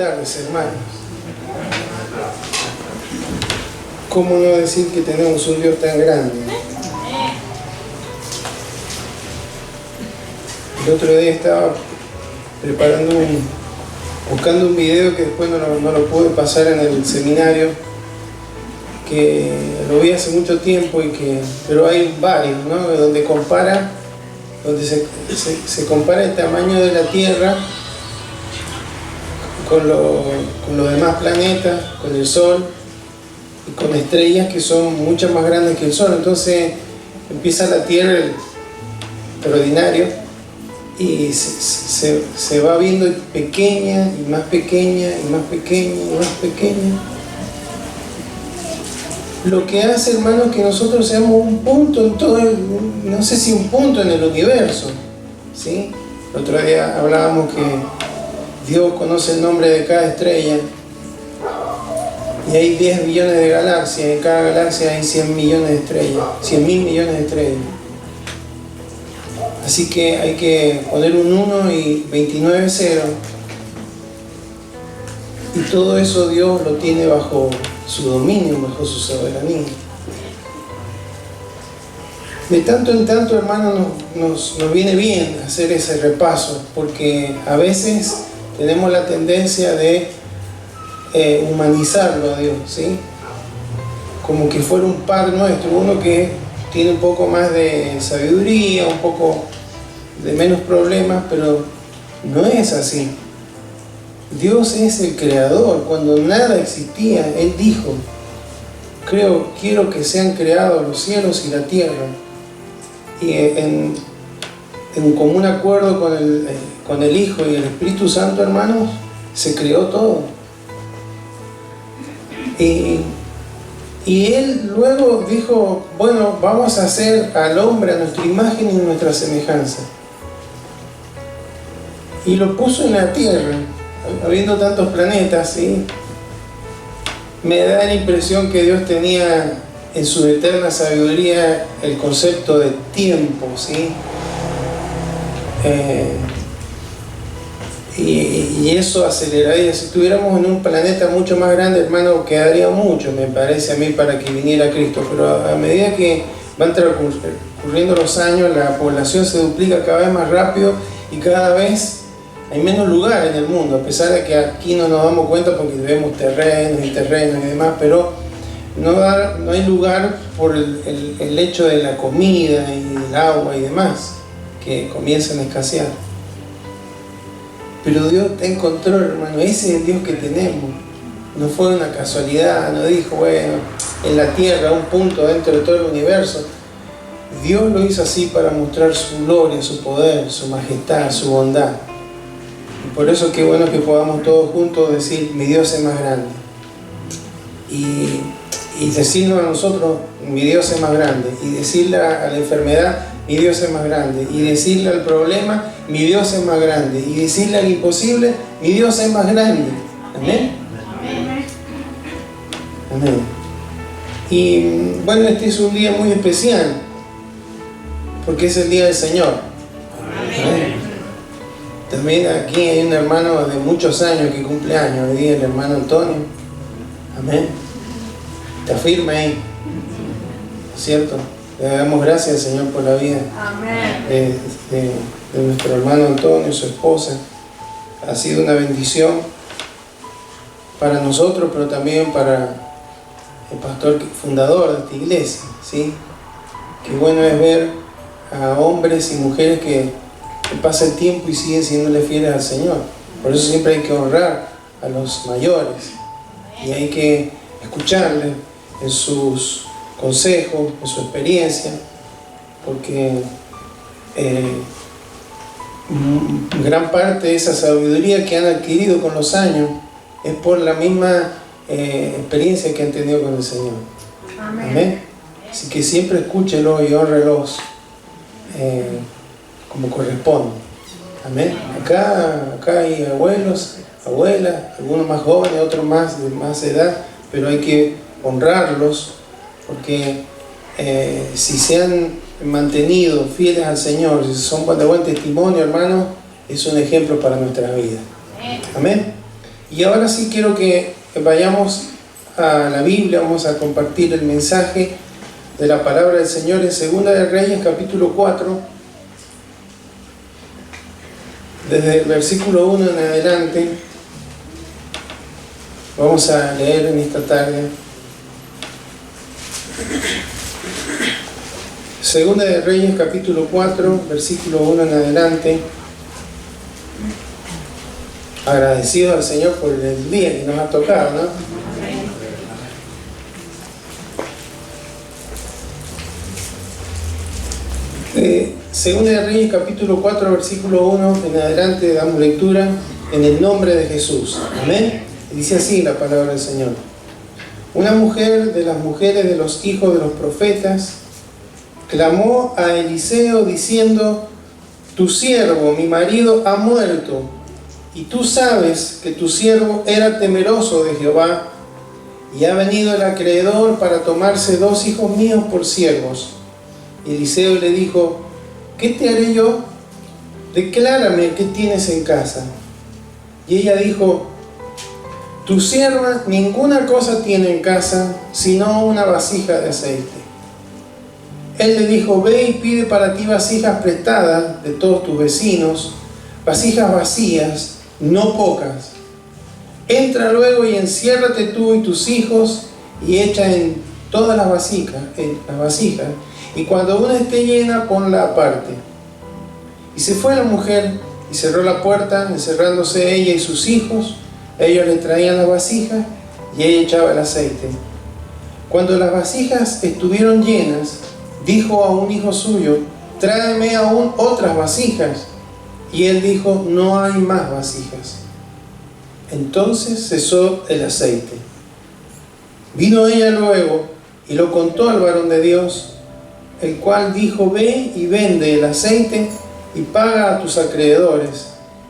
tardes, hermanos. ¿Cómo no decir que tenemos un Dios tan grande? El otro día estaba buscando un video que después no lo pude pasar en el seminario, que lo vi hace mucho tiempo, pero hay varios, ¿no? Donde se compara el tamaño de la Tierra con los demás planetas, con el Sol y con estrellas que son mucho más grandes que el Sol. Entonces empieza la Tierra extraordinario y se va viendo pequeña y más pequeña y más pequeña y más pequeña. Lo que hace, hermanos, que nosotros seamos un punto en todo no sé si un punto en el universo, ¿sí? El otro día hablábamos que Dios conoce el nombre de cada estrella y hay 10 millones de galaxias, en cada galaxia hay 100 millones de estrellas, 100.000 millones de estrellas. Así que hay que poner un 1 y 29 ceros, y todo eso Dios lo tiene bajo su dominio, bajo su soberanía. De tanto en tanto, hermanos, nos viene bien hacer ese repaso, porque a veces tenemos la tendencia de humanizarlo a Dios, ¿sí? Como que fuera un par nuestro, uno que tiene un poco más de sabiduría, un poco de menos problemas, pero no es así. Dios es el creador. Cuando nada existía, Él dijo: quiero que sean creados los cielos y la tierra. Y en común acuerdo con el Hijo y el Espíritu Santo, hermanos, se creó todo. Y Él luego dijo: bueno, vamos a hacer al hombre a nuestra imagen y nuestra semejanza. Y lo puso en la tierra, habiendo tantos planetas, ¿sí? Me da la impresión que Dios tenía en su eterna sabiduría el concepto de tiempo, ¿sí? Y eso aceleraría. Si estuviéramos en un planeta mucho más grande, hermano, quedaría mucho, me parece a mí, para que viniera Cristo. Pero a medida que van transcurriendo los años, la población se duplica cada vez más rápido y cada vez hay menos lugar en el mundo, a pesar de que aquí no nos damos cuenta porque vemos terrenos y demás, pero no hay lugar por el hecho de la comida y el agua y demás, que comienzan a escasear. Pero Dios está en control, hermano. Ese es el Dios que tenemos. No fue una casualidad, no dijo, bueno, en la tierra, un punto dentro de todo el universo. Dios lo hizo así para mostrar su gloria, su poder, su majestad, su bondad. Y por eso qué bueno que podamos todos juntos decir: mi Dios es más grande. Y decirnos a nosotros: mi Dios es más grande. Y decirle a la enfermedad: mi Dios es más grande. Y decirle al problema: mi Dios es más grande. Y decirle al imposible: mi Dios es más grande. Amén. Amén. Y bueno, este es un día muy especial, porque es el día del Señor. Amén. También aquí hay un hermano de muchos años que cumple años, hoy día el hermano Antonio. Amén. Está firme ahí, ¿cierto? Le damos gracias al Señor por la vida de nuestro hermano Antonio, su esposa. Ha sido una bendición para nosotros, pero también para el pastor fundador de esta iglesia, ¿sí? Qué bueno es ver a hombres y mujeres que pasa el tiempo y siguen siéndole fieles al Señor. Por eso siempre hay que honrar a los mayores y hay que escucharles en sus consejos, en su experiencia, porque gran parte de esa sabiduría que han adquirido con los años es por la misma experiencia que han tenido con el Señor. Amén. Amén. Así que siempre escúchelos y honrelos como corresponde. Amén. Acá hay abuelos, abuelas, algunos más jóvenes, otros de más edad, pero hay que honrarlos, porque si se han mantenido fieles al Señor, si son de buen testimonio, hermano, es un ejemplo para nuestra vida. Amén. Y ahora sí quiero que vayamos a la Biblia, vamos a compartir el mensaje de la palabra del Señor en 2 de Reyes, capítulo 4, desde el versículo 1 en adelante. Vamos a leer en esta tarde. 2 de Reyes, capítulo 4, versículo 1 en adelante. Agradecido al Señor por el día que nos ha tocado, ¿no? Segunda de Reyes, capítulo 4, versículo 1 en adelante, damos lectura en el nombre de Jesús. Amén. Y dice así la palabra del Señor. Una mujer de las mujeres de los hijos de los profetas clamó a Eliseo diciendo: tu siervo, mi marido, ha muerto, y tú sabes que tu siervo era temeroso de Jehová, y ha venido el acreedor para tomarse 2 hijos míos por siervos. Y Eliseo le dijo: ¿qué te haré yo? Declárame qué tienes en casa. Y ella dijo: tu sierva ninguna cosa tiene en casa, sino una vasija de aceite. Él le dijo: ve y pide para ti vasijas prestadas de todos tus vecinos, vasijas vacías, no pocas. Entra luego y enciérrate tú y tus hijos, y echa en todas las vasijas, y cuando una esté llena, ponla aparte. Y se fue la mujer y cerró la puerta, encerrándose ella y sus hijos. Ellos le traían las vasijas y ella echaba el aceite. Cuando las vasijas estuvieron llenas, dijo a un hijo suyo: tráeme aún otras vasijas. Y él dijo: no hay más vasijas. Entonces cesó el aceite. Vino ella luego y lo contó al varón de Dios, el cual dijo: ve y vende el aceite y paga a tus acreedores,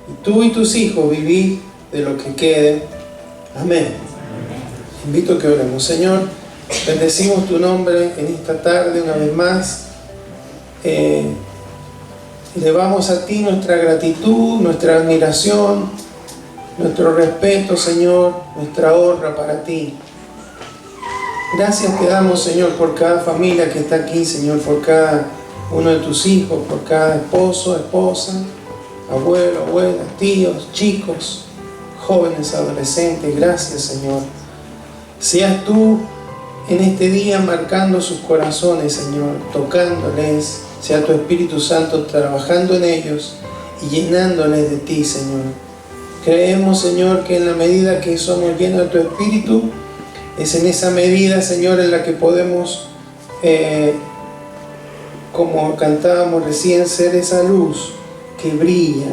y tú y tus hijos vivid de lo que quede. Amén. Invito a que oremos. Señor, bendecimos tu nombre en esta tarde una vez más. Elevamos a ti nuestra gratitud, nuestra admiración, nuestro respeto, Señor, nuestra honra para ti. Gracias te damos, Señor, por cada familia que está aquí, Señor, por cada uno de tus hijos, por cada esposo, esposa, abuelo, abuela, tíos, chicos, jóvenes, adolescentes. Gracias, Señor. Seas tú en este día marcando sus corazones, Señor, tocándoles. Sea tu Espíritu Santo trabajando en ellos y llenándoles de ti, Señor. Creemos, Señor, que en la medida que somos llenos de tu Espíritu, es en esa medida, Señor, en la que podemos, como cantábamos recién, ser esa luz que brilla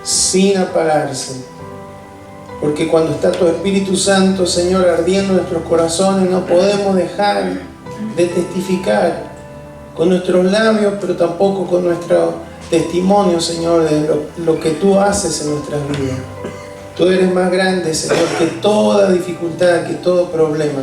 sin apagarse. Porque cuando está tu Espíritu Santo, Señor, ardiendo en nuestros corazones, no podemos dejar de testificar con nuestros labios, pero tampoco con nuestro testimonio, Señor, de lo que tú haces en nuestras vidas. Tú eres más grande, Señor, que toda dificultad, que todo problema.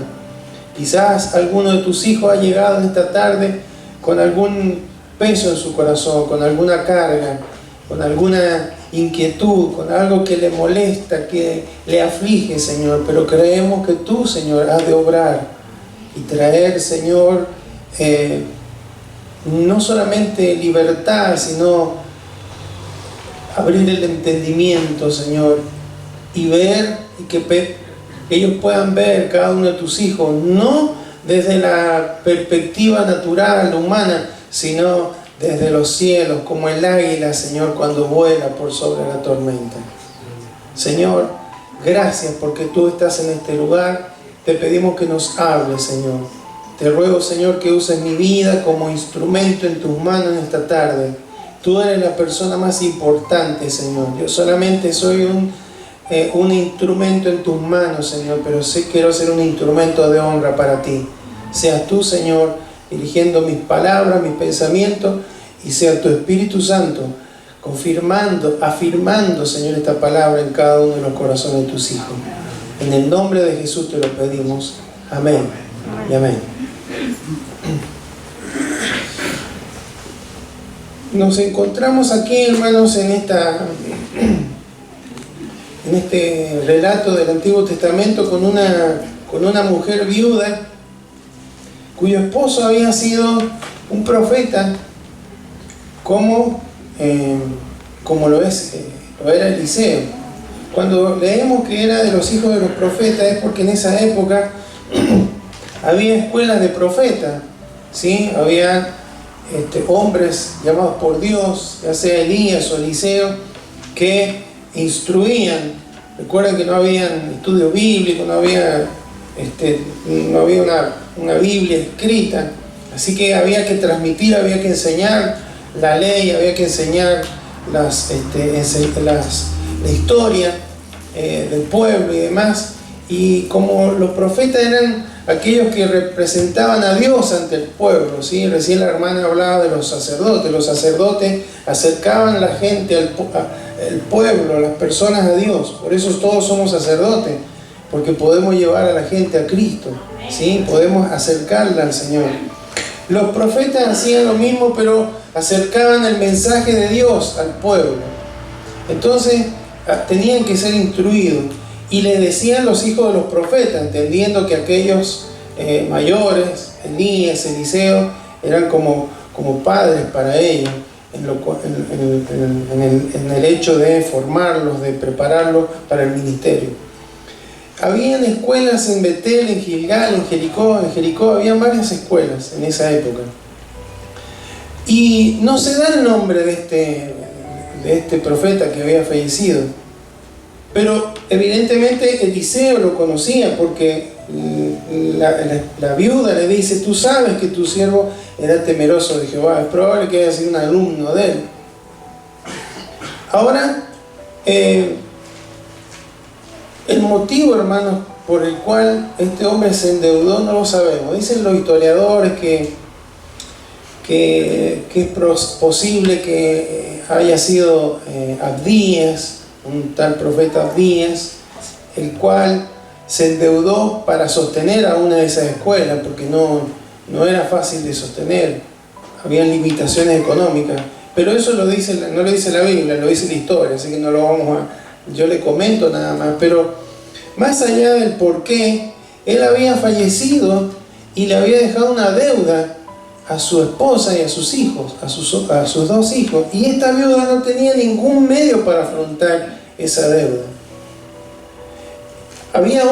Quizás alguno de tus hijos ha llegado esta tarde con algún peso en su corazón, con alguna carga, con alguna inquietud, con algo que le molesta, que le aflige, Señor. Pero creemos que tú, Señor, has de obrar y traer, Señor, no solamente libertad, sino abrir el entendimiento, Señor, y ver, y que ellos puedan ver cada uno de tus hijos, no desde la perspectiva natural, humana, sino desde los cielos, como el águila, Señor, cuando vuela por sobre la tormenta. Señor, gracias porque tú estás en este lugar. Te pedimos que nos hables, Señor. Te ruego, Señor, que uses mi vida como instrumento en tus manos en esta tarde. Tú eres la persona más importante, Señor. Yo solamente soy un instrumento en tus manos, Señor, pero sí quiero ser un instrumento de honra para ti. Seas tú, Señor, dirigiendo mis palabras, mis pensamientos, y sea tu Espíritu Santo confirmando, afirmando, Señor, esta palabra en cada uno de los corazones de tus hijos. En el nombre de Jesús te lo pedimos. Amén y amén. Nos encontramos aquí, hermanos, en en este relato del Antiguo Testamento con una mujer viuda cuyo esposo había sido un profeta como lo era Eliseo. Cuando leemos que era de los hijos de los profetas es porque en esa época había escuelas de profetas, ¿sí? Había hombres llamados por Dios, ya sea Elías o Eliseo, que instruían. Recuerden que no había estudio bíblico, no había una Biblia escrita, así que había que transmitir, había que enseñar la ley, había que enseñar la historia del pueblo y demás. Y como los profetas eran aquellos que representaban a Dios ante el pueblo, ¿sí? Recién la hermana hablaba de los sacerdotes acercaban a la gente, al pueblo, a las personas a Dios. Por eso todos somos sacerdotes, porque podemos llevar a la gente a Cristo, ¿sí? Podemos acercarla al Señor. Los profetas hacían lo mismo, pero acercaban el mensaje de Dios al pueblo. Entonces tenían que ser instruidos. Y les decían los hijos de los profetas, entendiendo que aquellos mayores, Elías, Eliseo, eran como padres para ellos, en el hecho de formarlos, de prepararlos para el ministerio. Habían escuelas en Betel, en Gilgal, en Jericó había varias escuelas en esa época. Y no se da el nombre de este profeta que había fallecido, pero evidentemente Eliseo lo conocía, porque la viuda le dice: tú sabes que tu siervo era temeroso de Jehová. Es probable que haya sido un alumno de él. Ahora, el motivo, hermanos, por el cual este hombre se endeudó no lo sabemos. Dicen los historiadores que es posible que haya sido Abdías, un tal profeta Abdías, el cual se endeudó para sostener a una de esas escuelas, porque no era fácil de sostener, había limitaciones económicas. Pero eso no lo dice la Biblia, lo dice la historia, así que no lo yo le comento nada más. Pero más allá del por qué, él había fallecido y le había dejado una deuda a su esposa y a sus hijos, a sus dos hijos, y esta viuda no tenía ningún medio para afrontar esa deuda. Había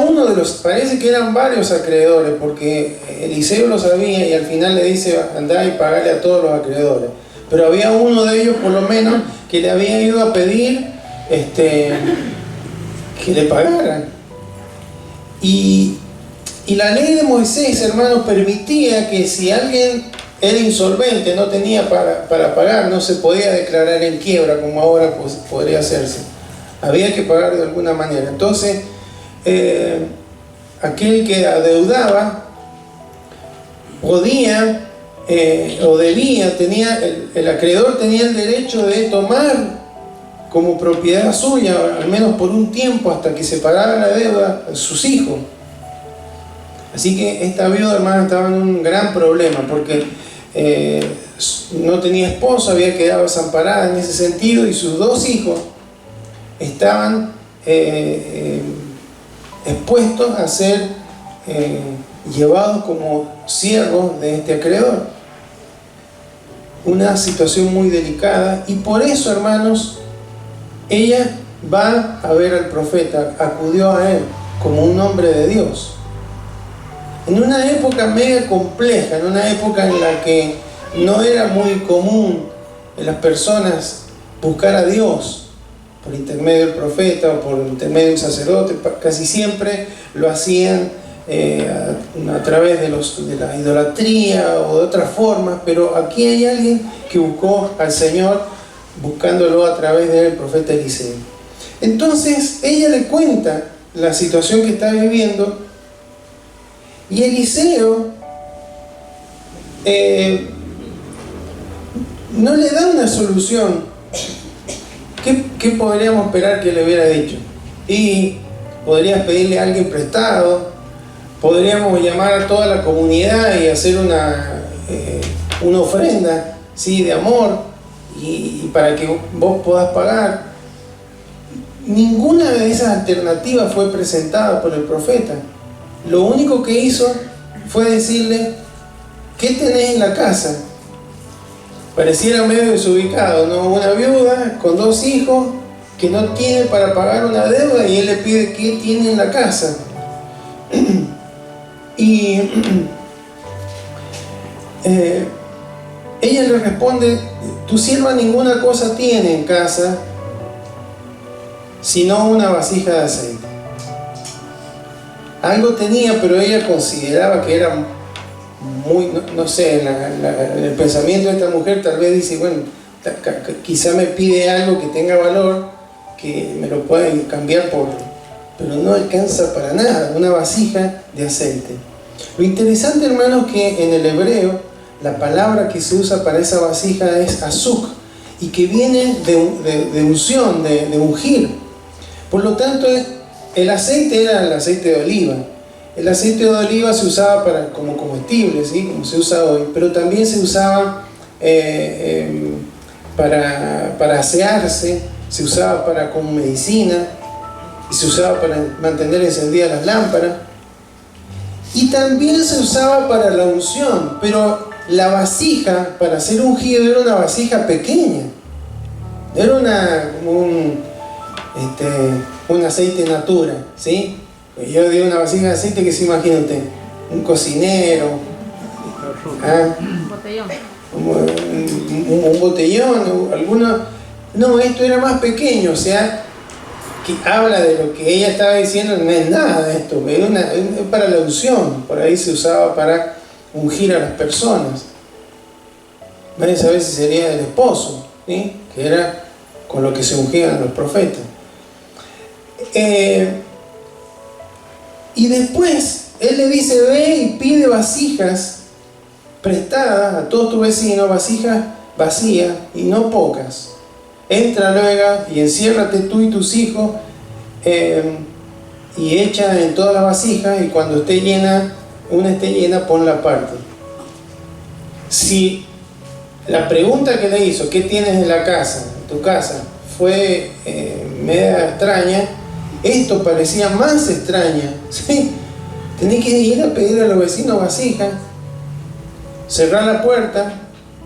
parece que eran varios acreedores, porque Eliseo lo sabía y al final le dice: andá y pagale a todos los acreedores. Pero había uno de ellos, por lo menos, que le había ido a pedir que le pagaran. Y la ley de Moisés, hermanos, permitía que si alguien era insolvente, no tenía para pagar, no se podía declarar en quiebra como ahora pues podría hacerse. Había que pagar de alguna manera. Entonces, aquel que adeudaba podía o debía, el acreedor tenía el derecho de tomar como propiedad suya, al menos por un tiempo, hasta que se pagara la deuda, sus hijos. Así que esta viuda, hermano, estaba en un gran problema, porque no tenía esposo, había quedado desamparada en ese sentido, y sus dos hijos estaban expuestos a ser llevados como siervos de este acreedor. Una situación muy delicada, y por eso, hermanos, ella va a ver al profeta, acudió a él como un hombre de Dios. En una época mega compleja, en una época en la que no era muy común en las personas buscar a Dios por intermedio del profeta o por intermedio del sacerdote, casi siempre lo hacían a través de la idolatría o de otras formas, pero aquí hay alguien que buscó al Señor buscándolo a través del profeta Eliseo. Entonces ella le cuenta la situación que está viviendo, y Eliseo no le da una solución. ¿Qué podríamos esperar que le hubiera dicho? Y podrías pedirle a alguien prestado, podríamos llamar a toda la comunidad y hacer una ofrenda, ¿sí?, de amor, y para que vos podás pagar. ninguna de esas alternativas fue presentada por el profeta. Lo único que hizo fue decirle: ¿qué tenés en la casa? Pareciera medio desubicado, ¿no? Una viuda con 2 hijos que no tiene para pagar una deuda, y él le pide qué tiene en la casa. Y ella le responde: tu sierva ninguna cosa tiene en casa sino una vasija de aceite. Algo tenía, pero ella consideraba que era muy, no sé, el pensamiento de esta mujer tal vez dice: bueno, quizá me pide algo que tenga valor, que me lo pueden cambiar por... pero no alcanza para nada, una vasija de aceite. Lo interesante, hermanos, que en el hebreo la palabra que se usa para esa vasija es azuk, y que viene de unción, de ungir. Por lo tanto, el aceite era el aceite de oliva. El aceite de oliva se usaba como comestible, ¿sí? Como se usa hoy, pero también se usaba para asearse, se usaba como medicina, y se usaba para mantener encendidas las lámparas, y también se usaba para la unción. Pero la vasija para ser ungido era una vasija pequeña, era un aceite natura, ¿sí? Yo digo una vasija de aceite, que se imagina usted, un cocinero, un botellón, no, esto era más pequeño, o sea, que habla de lo que ella estaba diciendo. No es nada de esto, es para la unción. Por ahí se usaba para ungir a las personas. Nadie sabe si sería el esposo, ¿sí? Que era con lo que se ungían los profetas. Y después él le dice: ve y pide vasijas prestadas a todos tus vecinos, vasijas vacías y no pocas. Entra luego y enciérrate tú y tus hijos, y echa en todas las vasijas, y cuando esté llena, una esté llena, ponla aparte. Si la pregunta que le hizo, ¿qué tienes en la casa, en tu casa?, fue media extraña, esto parecía más extraña, ¿sí? Tenés que ir a pedir a los vecinos vasijas, cerrar la puerta,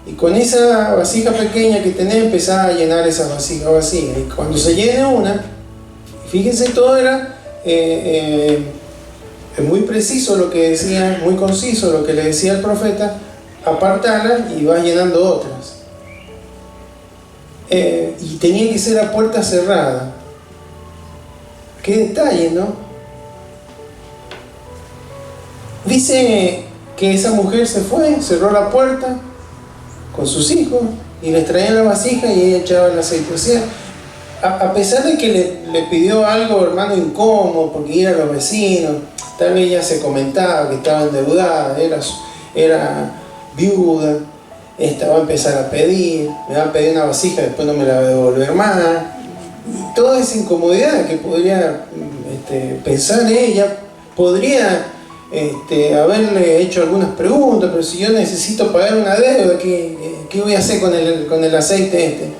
y con esa vasija pequeña que tenés empezar a llenar esa vasija vacía. Y cuando se llene una, fíjense, todo era muy preciso lo que decía, muy conciso lo que le decía el profeta: apartarlas y vas llenando otras. Y tenía que ser a puerta cerrada. Qué detalle, ¿no? Dice que esa mujer se fue, cerró la puerta con sus hijos, y les traían la vasija y ella echaba el aceite. O sea, a pesar de que le pidió algo, hermano, incómodo, porque ir a los vecinos, tal vez ella se comentaba que estaba endeudada, era viuda, va a empezar a pedir, me va a pedir una vasija, después no me la va a devolver más. Y toda esa incomodidad que podría pensar ella, podría haberle hecho algunas preguntas: pero si yo necesito pagar una deuda, ¿qué voy a hacer con el aceite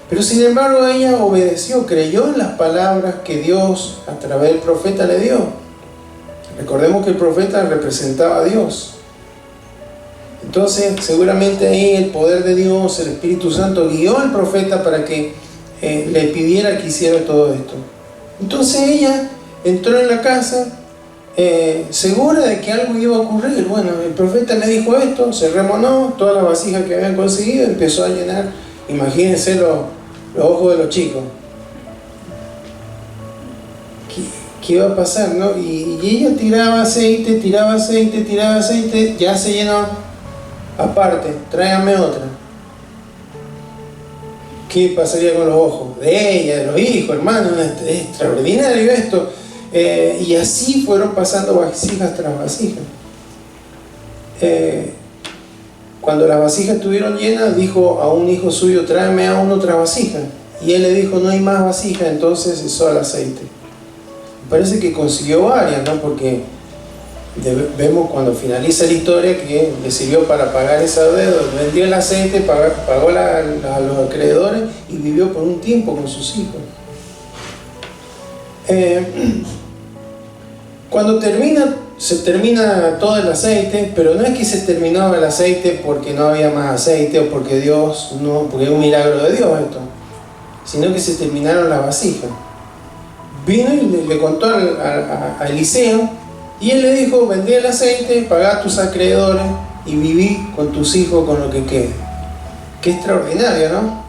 Pero sin embargo ella obedeció, creyó en las palabras que Dios a través del profeta le dio. Recordemos que el profeta representaba a Dios. Entonces seguramente ahí el poder de Dios, el Espíritu Santo, guió al profeta para que le pidiera que hiciera todo esto. Entonces ella entró en la casa, segura de que algo iba a ocurrir. Bueno, el profeta le dijo esto, cerrémonos, todas las vasijas que habían conseguido, empezó a llenar. Imagínense los ojos de los chicos. ¿Qué iba a pasar, no? Y ella tiraba aceite, ya se llenó. Aparte, tráigame otra. ¿Qué pasaría con los ojos de ella, de los hijos, hermano? Es extraordinario esto. Y así fueron pasando vasijas tras vasijas. Cuando las vasijas estuvieron llenas, dijo a un hijo suyo: tráeme aún otra vasija. Y él le dijo: no hay más vasijas. Entonces cesó el aceite. Parece que consiguió varias, ¿no? Porque vemos cuando finaliza la historia que le sirvió para pagar esa deuda. Vendió el aceite, pagó a los acreedores y vivió por un tiempo con sus hijos. Cuando se termina todo el aceite, pero no es que se terminó el aceite porque no había más aceite o porque porque es un milagro de Dios esto, sino que se terminaron las vasijas. Vino y le contó a Eliseo, y él le dijo: vendí el aceite, pagá a tus acreedores y viví con tus hijos con lo que quede. Qué extraordinario, ¿no?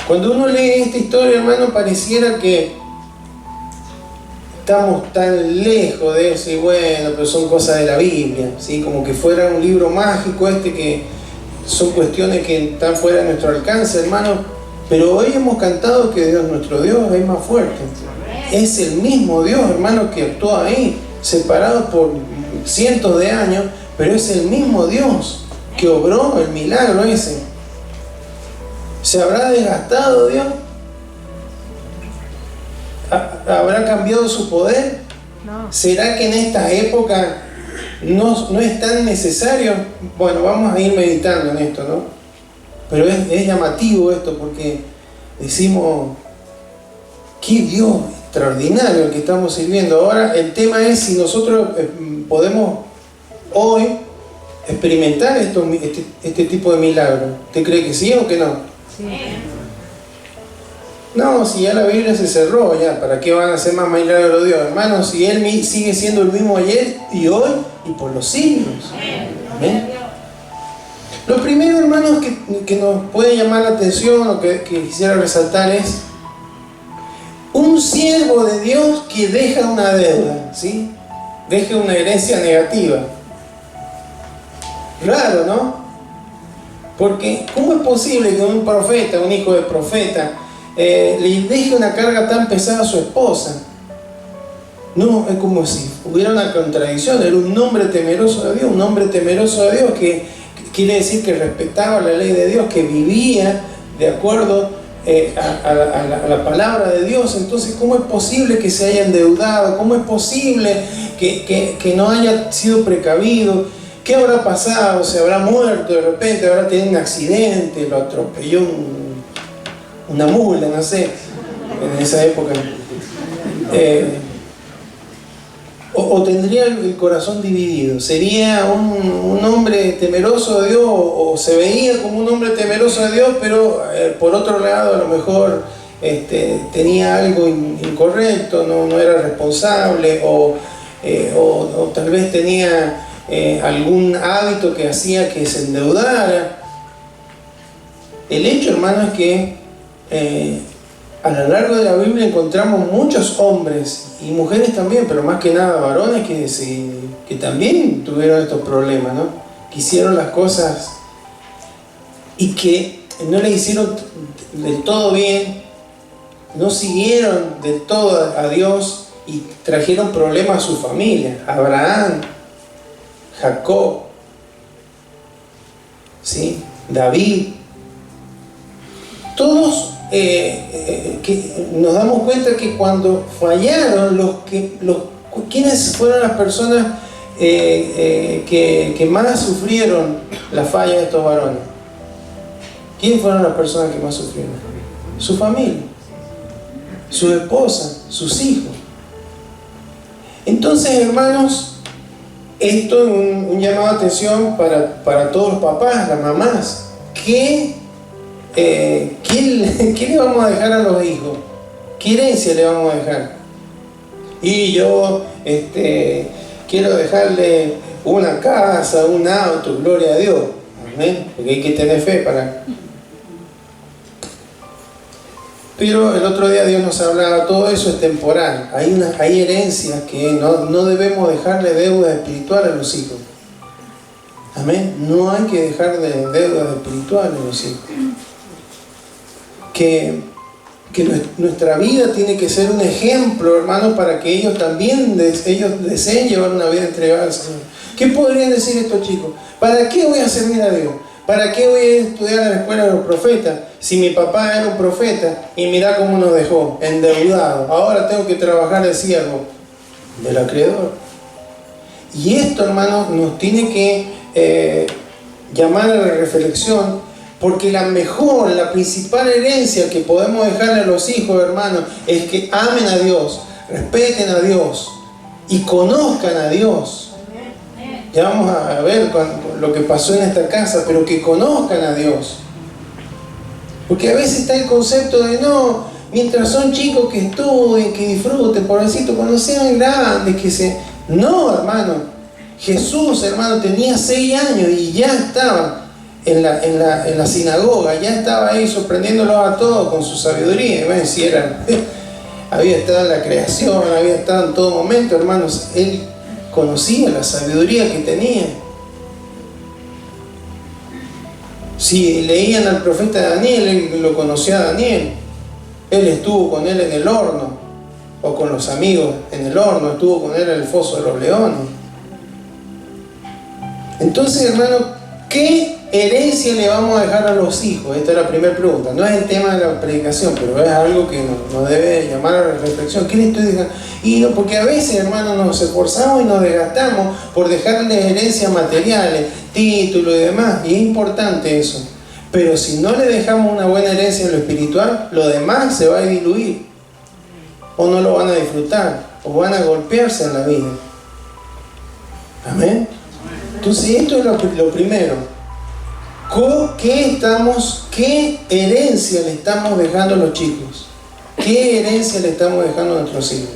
Cuando uno lee esta historia, hermano, pareciera que estamos tan lejos de eso, y bueno, pero son cosas de la Biblia, ¿sí? Como que fuera un libro mágico que son cuestiones que están fuera de nuestro alcance, hermano. Pero hoy hemos cantado que Dios, nuestro Dios, es más fuerte. Es el mismo Dios, hermano, que actuó ahí, separado por cientos de años, pero es el mismo Dios que obró el milagro ese. ¿Se habrá desgastado Dios? ¿Habrá cambiado su poder? No. ¿Será que en esta época no es tan necesario? Bueno, vamos a ir meditando en esto, ¿no? Pero es llamativo esto, porque decimos: qué Dios extraordinario el que estamos sirviendo. Ahora el tema es si nosotros podemos hoy experimentar este tipo de milagros. ¿Usted cree que sí o que no? Sí. No, si ya la Biblia se cerró, ya, ¿para qué van a hacer más milagros de Dios? Hermanos, si Él sigue siendo el mismo ayer y hoy y por los siglos. Amén. Lo primero, hermanos, que nos puede llamar la atención o que quisiera resaltar es un siervo de Dios que deja una deuda, ¿sí? Deja una herencia negativa. Raro, ¿no? Porque ¿cómo es posible que un profeta, un hijo de profeta, le deje una carga tan pesada a su esposa? No, es como si hubiera una contradicción. Era un hombre temeroso de Dios, un hombre temeroso de Dios que quiere decir que respetaba la ley de Dios, que vivía de acuerdo a la palabra de Dios. Entonces, ¿cómo es posible que se haya endeudado? ¿Cómo es posible que no haya sido precavido? ¿Qué habrá pasado? ¿Se habrá muerto de repente? ¿Habrá tenido un accidente? ¿Lo atropelló una mula? No sé, en esa época. O tendría el corazón dividido. ¿Sería un hombre temeroso de Dios o se veía como un hombre temeroso de Dios, pero por otro lado a lo mejor tenía algo incorrecto, no era responsable, o tal vez tenía algún hábito que hacía que se endeudara? El hecho, hermano, es que a lo largo de la Biblia encontramos muchos hombres y mujeres también, pero más que nada varones que también tuvieron estos problemas, ¿no? Que hicieron las cosas y que no le hicieron del todo bien, no siguieron del todo a Dios y trajeron problemas a su familia. Abraham, Jacob, ¿sí? David, todos que nos damos cuenta que cuando fallaron, ¿quiénes fueron las personas que más sufrieron la falla de estos varones? ¿Quiénes fueron las personas que más sufrieron? Su familia, su esposa, sus hijos. Entonces, hermanos, esto es un llamado de atención para todos los papás, las mamás. ¿Qué le vamos a dejar a los hijos? ¿Qué herencia le vamos a dejar? Y yo quiero dejarle una casa, un auto, gloria a Dios. Amén. Porque hay que tener fe para... Pero el otro día Dios nos hablaba, todo eso es temporal. Hay herencias que no debemos dejarle deuda espiritual a los hijos. Amén. No hay que dejarle deudas espirituales a los hijos. Que nuestra vida tiene que ser un ejemplo, hermanos, para que ellos también deseen llevar una vida entregada al Señor. ¿Qué podrían decir estos chicos? ¿Para qué voy a servir a Dios? ¿Para qué voy a estudiar en la escuela de los profetas? Si mi papá era un profeta y mirá cómo nos dejó, endeudado. Ahora tengo que trabajar de siervo del acreedor. Y esto, hermanos, nos tiene que llamar a la reflexión Porque la mejor, la principal herencia que podemos dejarle a los hijos, hermanos, es que amen a Dios, respeten a Dios y conozcan a Dios. Ya vamos a ver lo que pasó en esta casa, pero que conozcan a Dios. Porque a veces está el concepto de no, mientras son chicos que estudien, que disfruten, pobrecito, cuando sean grandes, que se... No, hermano. Jesús, hermano, tenía 6 años y ya estaba en la sinagoga, ya estaba ahí sorprendiéndolos a todos con su sabiduría. Bueno, si era, había estado en la creación, había estado en todo momento, hermanos. Él conocía la sabiduría que tenía. Si leían al profeta Daniel, él lo conocía a Daniel. Él estuvo con él en el horno, o con los amigos en el horno, estuvo con él en el foso de los leones. Entonces, hermano, ¿qué herencia le vamos a dejar a los hijos? Esta es la primera pregunta. No es el tema de la predicación, pero es algo que nos debe llamar a la reflexión. ¿Qué le estoy dejando? Y no, porque a veces, hermano, nos esforzamos y nos desgastamos por dejarles herencias materiales, títulos y demás, y es importante eso. Pero si no le dejamos una buena herencia en lo espiritual, lo demás se va a diluir, o no lo van a disfrutar, o van a golpearse en la vida. Amén. Entonces esto es lo primero. ¿Qué herencia le estamos dejando a los chicos? ¿Qué herencia le estamos dejando a nuestros hijos?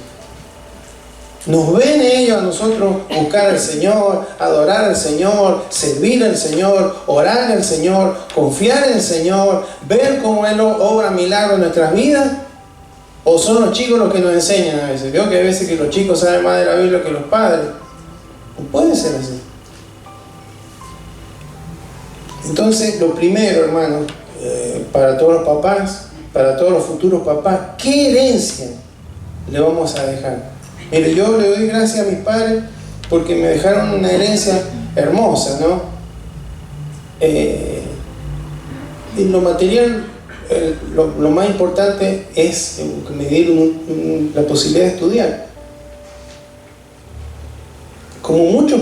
¿Nos ven ellos a nosotros buscar al Señor, adorar al Señor, servir al Señor, orar al Señor, confiar en el Señor, ver cómo Él obra milagros en nuestras vidas? ¿O son los chicos los que nos enseñan a veces? Veo que hay veces que los chicos saben más de la Biblia que los padres. No puede ser así. Entonces, lo primero, hermano, para todos los papás, para todos los futuros papás, ¿qué herencia le vamos a dejar? Mire, yo le doy gracias a mis padres porque me dejaron una herencia hermosa, ¿no? En lo material, lo más importante es que me dieron la posibilidad de estudiar. Como muchos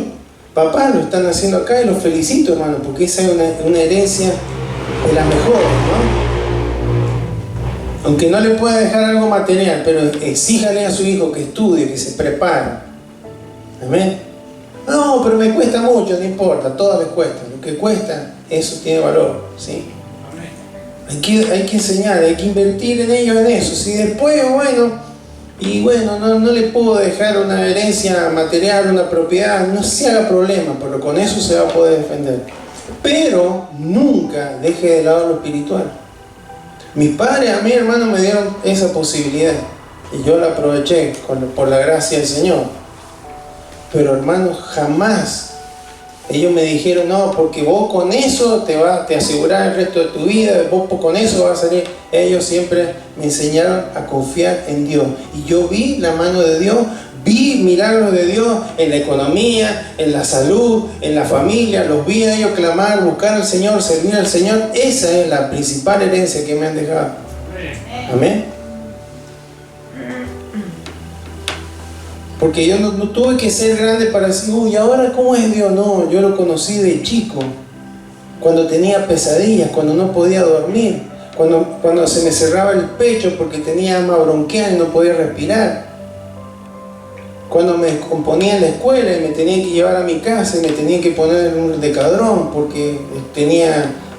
papás lo están haciendo acá, y los felicito, hermano, porque esa es una herencia de las mejores, ¿no? Aunque no le pueda dejar algo material, pero exíjale a su hijo que estudie, que se prepare. Amén. No, pero me cuesta mucho, no importa, todo les cuesta. Lo que cuesta, eso tiene valor, ¿sí? Hay que enseñar, hay que invertir en ellos en eso. Si después, no le puedo dejar una herencia material, una propiedad, no se haga problema, pero con eso se va a poder defender. Pero nunca deje de lado lo espiritual. Mis padres a mí, hermano, me dieron esa posibilidad y yo la aproveché por la gracia del Señor. Pero, hermano, jamás ellos me dijeron, no, porque vos con eso te asegurás el resto de tu vida, vos con eso vas a salir. Ellos siempre me enseñaron a confiar en Dios. Y yo vi la mano de Dios, vi milagros de Dios en la economía, en la salud, en la familia. Los vi a ellos clamar, buscar al Señor, servir al Señor. Esa es la principal herencia que me han dejado. Amén. Porque yo no tuve que ser grande para decir, uy, ¿ahora cómo es Dios? No, yo lo conocí de chico, cuando tenía pesadillas, cuando no podía dormir, cuando se me cerraba el pecho porque tenía asma bronquial y no podía respirar, cuando me descomponía en la escuela y me tenía que llevar a mi casa y me tenía que poner en un decadrón porque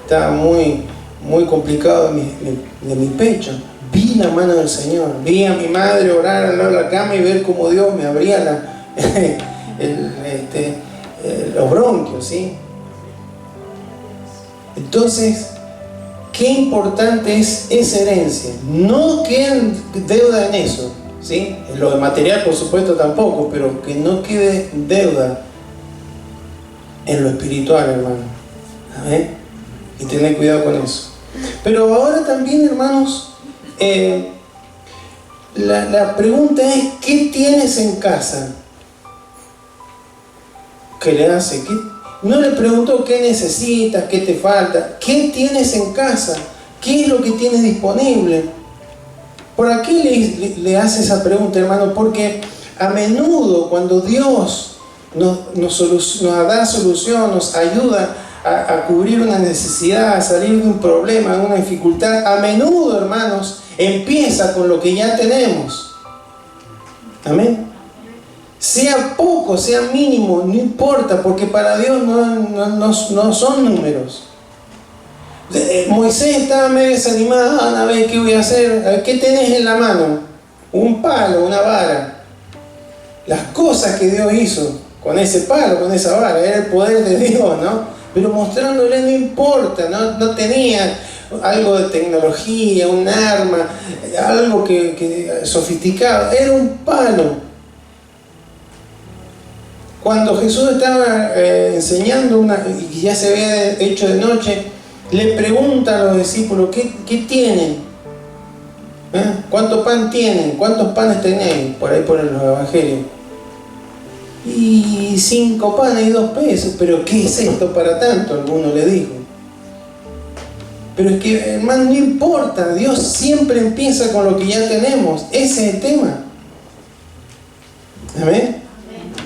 estaba muy, muy complicado de mi pecho. Vi la mano del Señor, vi a mi madre orar al lado de la cama y ver cómo Dios me abría los bronquios, ¿sí? Entonces, qué importante es esa herencia. No queden deuda en eso, ¿sí? En lo de material, por supuesto, tampoco, pero que no quede deuda en lo espiritual, hermano. ¿Amén? Y tener cuidado con eso. Pero ahora también, hermanos, la pregunta es, ¿qué tienes en casa? ¿Qué le hace? No le preguntó qué necesitas, qué te falta. ¿Qué tienes en casa? ¿Qué es lo que tienes disponible? ¿Por qué le hace esa pregunta, hermano? Porque a menudo cuando Dios nos da solución, nos ayuda a cubrir una necesidad, a salir de un problema, de una dificultad, a menudo, hermanos, empieza con lo que ya tenemos. Amén. Sea poco, sea mínimo, no importa, porque para Dios no son números. Moisés estaba medio desanimado. A ver, ¿qué voy a hacer? ¿Qué tenés en la mano? Un palo, una vara. Las cosas que Dios hizo con ese palo, con esa vara, era el poder de Dios, ¿no? Pero mostrándole no importa, no tenía algo de tecnología, un arma, algo que sofisticado, era un palo. Cuando Jesús estaba enseñando y ya se había hecho de noche, le pregunta a los discípulos, ¿qué tienen? ¿Cuánto pan tienen? ¿Cuántos panes tenéis? Por ahí por los evangelios. Y 5 panes y 2 peces. ¿Pero qué es esto para tanto? Alguno le dijo. Pero es que, hermano, no importa. Dios siempre empieza con lo que ya tenemos. Ese es el tema. ¿Amén?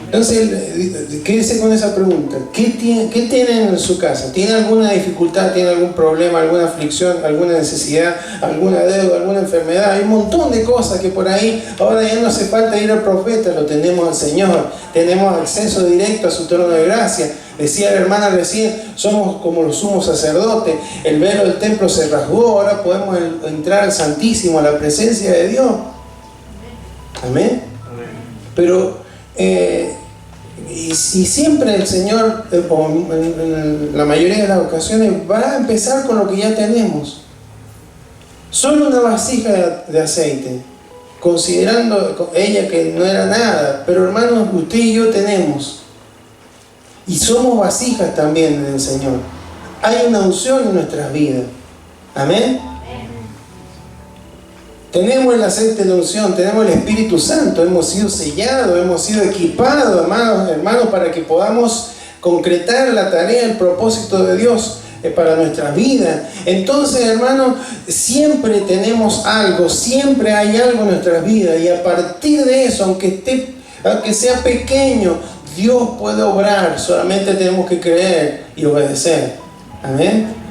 Entonces, quédese con esa pregunta. ¿Qué tienen en su casa? ¿Tiene alguna dificultad? ¿Tiene algún problema? ¿Alguna aflicción? ¿Alguna necesidad? ¿Alguna deuda? ¿Alguna enfermedad? Hay un montón de cosas que por ahí, ahora ya no hace falta ir al profeta, lo tenemos al Señor. Tenemos acceso directo a su trono de gracia. Decía la hermana recién, somos como los sumos sacerdotes. El velo del templo se rasgó, ahora podemos entrar al Santísimo, a la presencia de Dios. Amén. Pero y siempre el Señor, en la mayoría de las ocasiones, va a empezar con lo que ya tenemos. Solo una vasija de aceite, considerando ella que no era nada, pero hermanos, usted y yo tenemos, y somos vasijas también del Señor. Hay una unción en nuestras vidas. Amén. Tenemos el aceite de la unción, tenemos el Espíritu Santo, hemos sido sellados, hemos sido equipados, hermanos, para que podamos concretar la tarea, el propósito de Dios para nuestra vida. Entonces, hermanos, siempre tenemos algo, siempre hay algo en nuestras vidas, y a partir de eso, aunque sea pequeño, Dios puede obrar. Solamente tenemos que creer y obedecer. Amén.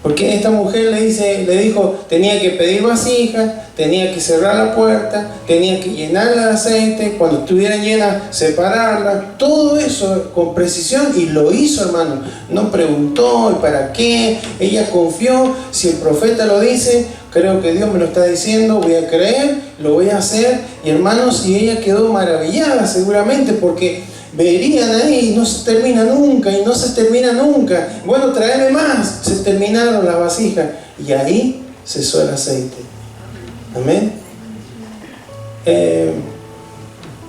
Porque esta mujer le dijo, tenía que pedir vasija, tenía que cerrar la puerta, tenía que llenarla de aceite, cuando estuviera llena, separarla, todo eso con precisión, y lo hizo, hermano. No preguntó ¿y para qué? Ella confió. Si el profeta lo dice, creo que Dios me lo está diciendo, voy a creer, lo voy a hacer. Y hermanos, y ella quedó maravillada seguramente, porque verían ahí, no se termina nunca, y no se termina nunca. Bueno, tráeme más. Se terminaron las vasijas, y ahí cesó el aceite. Amén.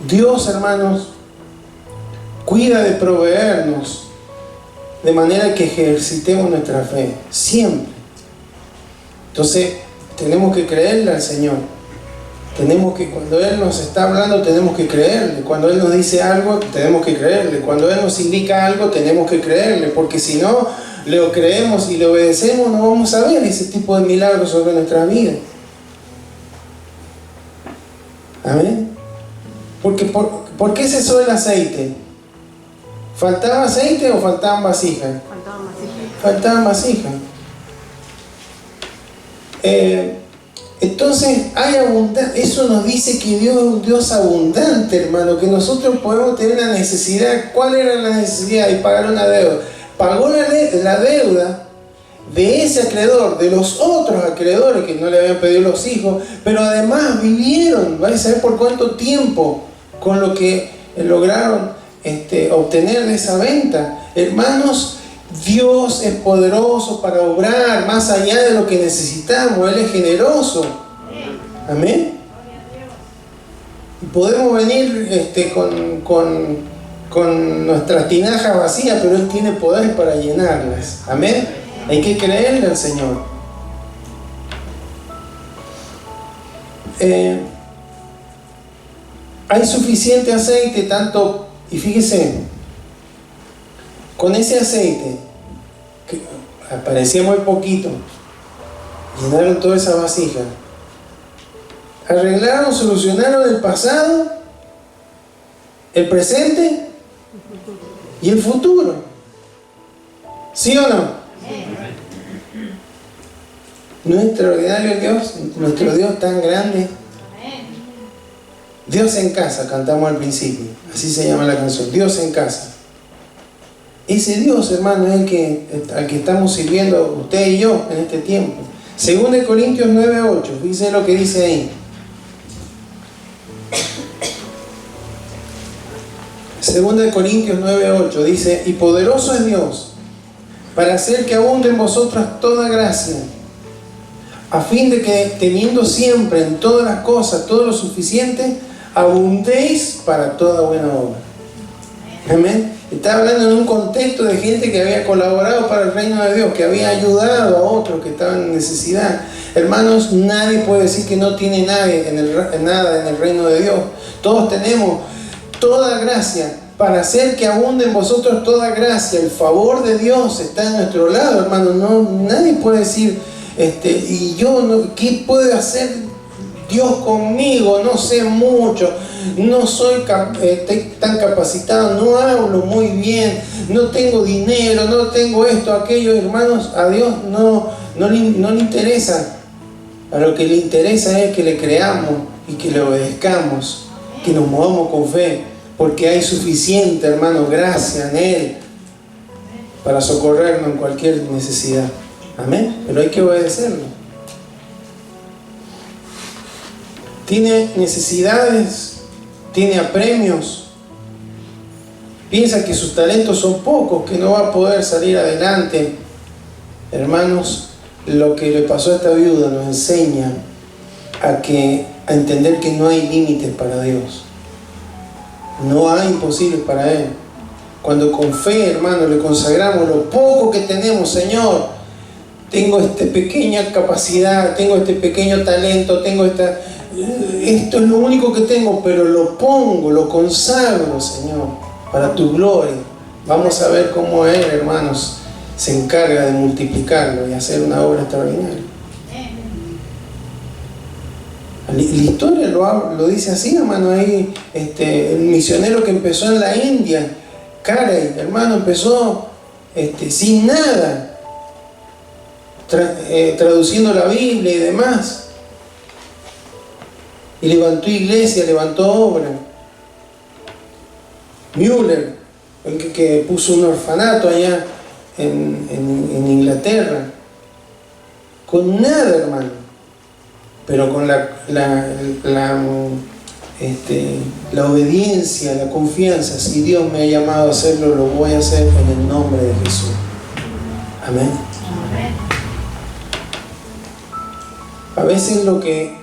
Dios, hermanos, cuida de proveernos, de manera que ejercitemos nuestra fe, siempre. Entonces, tenemos que creerle al Señor. Tenemos que, cuando Él nos está hablando, tenemos que creerle. Cuando Él nos dice algo, tenemos que creerle. Cuando Él nos indica algo, tenemos que creerle. Porque si no le creemos y le obedecemos, no vamos a ver ese tipo de milagros sobre nuestra vida. Amén. Porque, ¿por qué cesó el aceite? ¿Faltaba aceite o faltaban vasijas? Faltaban vasijas. Entonces hay abundancia. Eso nos dice que Dios es un Dios abundante, hermano, que nosotros podemos tener una necesidad. ¿Cuál era la necesidad? Y pagar una deuda. Pagó la deuda de ese acreedor, de los otros acreedores que no le habían pedido los hijos, pero además vivieron, ¿vais a saber por cuánto tiempo? Con lo que lograron obtener de esa venta. Hermanos, Dios es poderoso para obrar más allá de lo que necesitamos. Él es generoso. Amén. Y podemos venir con nuestras tinajas vacías, pero Él tiene poder para llenarlas. Amén. Hay que creerle al Señor. Hay suficiente aceite, tanto, y fíjese, con ese aceite, que parecía muy poquito, llenaron toda esa vasija. Arreglaron, solucionaron el pasado, el presente y el futuro. ¿Sí o no? ¿No es extraordinario el Dios? Nuestro Dios tan grande. Dios en casa, cantamos al principio. Así se llama la canción. Dios en casa. Ese Dios, hermano, es al que estamos sirviendo usted y yo en este tiempo. 2 Corintios 9:8. Fíjense lo que dice ahí. 2 Corintios 9:8 dice: y poderoso es Dios para hacer que abunde en vosotras toda gracia, a fin de que, teniendo siempre en todas las cosas todo lo suficiente, abundéis para toda buena obra. Amén. Está hablando en un contexto de gente que había colaborado para el reino de Dios, que había ayudado a otros que estaban en necesidad. Hermanos, nadie puede decir que no tiene nada en el reino de Dios. Todos tenemos toda gracia para hacer que abunde en vosotros toda gracia. El favor de Dios está a nuestro lado, hermano. Nadie puede decir, y yo, ¿qué puede hacer Dios conmigo? No sé mucho, no soy tan capacitado, no hablo muy bien, no tengo dinero, no tengo esto, aquello. Hermanos, a Dios no le interesa. A lo que le interesa es que le creamos y que le obedezcamos, que nos movamos con fe, porque hay suficiente, hermano, gracia en Él para socorrernos en cualquier necesidad. Amén. Pero hay que obedecerlo. Tiene necesidades, tiene apremios, piensa que sus talentos son pocos, que no va a poder salir adelante. Hermanos, lo que le pasó a esta viuda nos enseña a entender que no hay límites para Dios. No hay imposibles para Él. Cuando con fe, hermano, le consagramos lo poco que tenemos: Señor, tengo esta pequeña capacidad, tengo este pequeño talento, esto es lo único que tengo, pero lo pongo, lo consagro, Señor, para tu gloria. Vamos a ver cómo Él, hermanos, se encarga de multiplicarlo y hacer una obra extraordinaria. La historia lo dice así, hermano. Ahí el misionero que empezó en la India, Carey, hermano, empezó sin nada, traduciendo la Biblia y demás. Y levantó iglesia, levantó obra. Müller, el que puso un orfanato allá en Inglaterra, con nada, hermano, pero con la obediencia, la confianza. Si Dios me ha llamado a hacerlo, lo voy a hacer en el nombre de Jesús. Amén. A veces lo que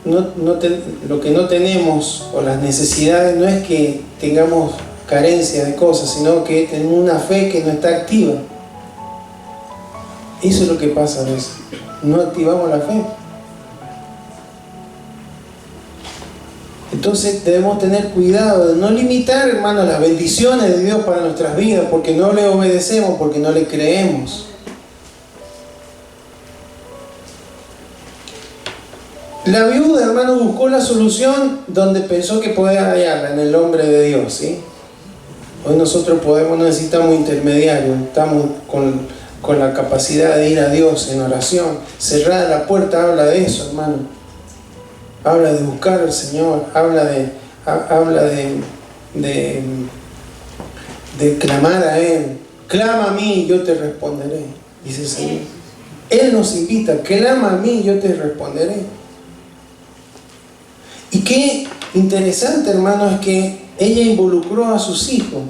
no tenemos, o las necesidades, no es que tengamos carencia de cosas, sino que tenemos una fe que no está activa. Eso es lo que pasa a veces. No activamos la fe. Entonces debemos tener cuidado de no limitar, hermanos, las bendiciones de Dios para nuestras vidas, porque no le obedecemos, porque no le creemos. La viuda, hermano, buscó la solución donde pensó que podía hallarla, en el nombre de Dios, ¿sí? Hoy nosotros no necesitamos intermediarios, estamos con la capacidad de ir a Dios en oración. Cerrada la puerta habla de eso, hermano. Habla de buscar al Señor, habla de clamar a Él. Clama a mí y yo te responderé, dice el Señor. Él nos invita: clama a mí y yo te responderé. Y qué interesante, hermano, es que ella involucró a sus hijos.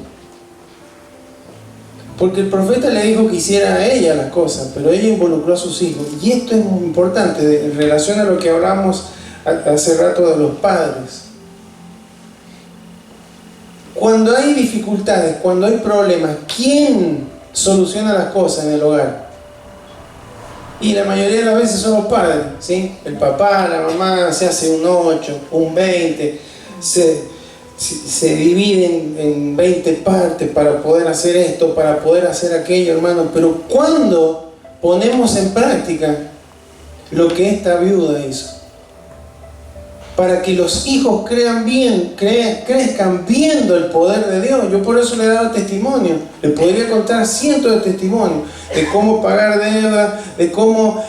Porque el profeta le dijo que hiciera a ella las cosas, pero ella involucró a sus hijos. Y esto es muy importante en relación a lo que hablamos hace rato de los padres. Cuando hay dificultades, cuando hay problemas, ¿quién soluciona las cosas en el hogar? Y la mayoría de las veces son los padres, ¿sí? El papá, la mamá, se hace un 8, un 20, se dividen en 20 partes para poder hacer esto, para poder hacer aquello, hermano. Pero ¿cuándo ponemos en práctica lo que esta viuda hizo? para que los hijos crean bien, crezcan viendo el poder de Dios. Yo por eso le he dado testimonio. Le podría contar cientos de testimonios de cómo pagar deuda, de cómo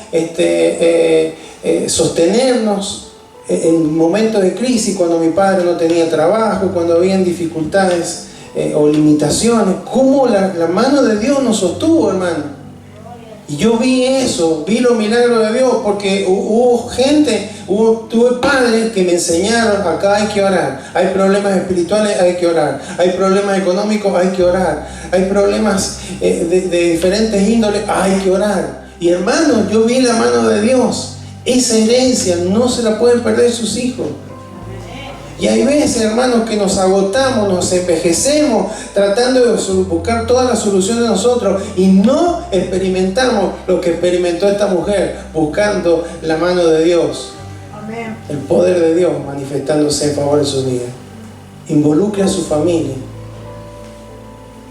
sostenernos en momentos de crisis, cuando mi padre no tenía trabajo, cuando habían dificultades o limitaciones, cómo la mano de Dios nos sostuvo, hermano. Y yo vi eso, vi los milagros de Dios, porque hubo gente, tuve padres que me enseñaron: acá hay que orar, hay problemas espirituales, hay que orar, hay problemas económicos, hay que orar, hay problemas de diferentes índoles, hay que orar. Y hermanos, yo vi la mano de Dios. Esa herencia no se la pueden perder sus hijos. Y hay veces, hermanos, que nos agotamos, nos envejecemos tratando de buscar todas las soluciones nosotros y no experimentamos lo que experimentó esta mujer, buscando la mano de Dios. Amén. El poder de Dios manifestándose en favor de su vida. Involucre a su familia.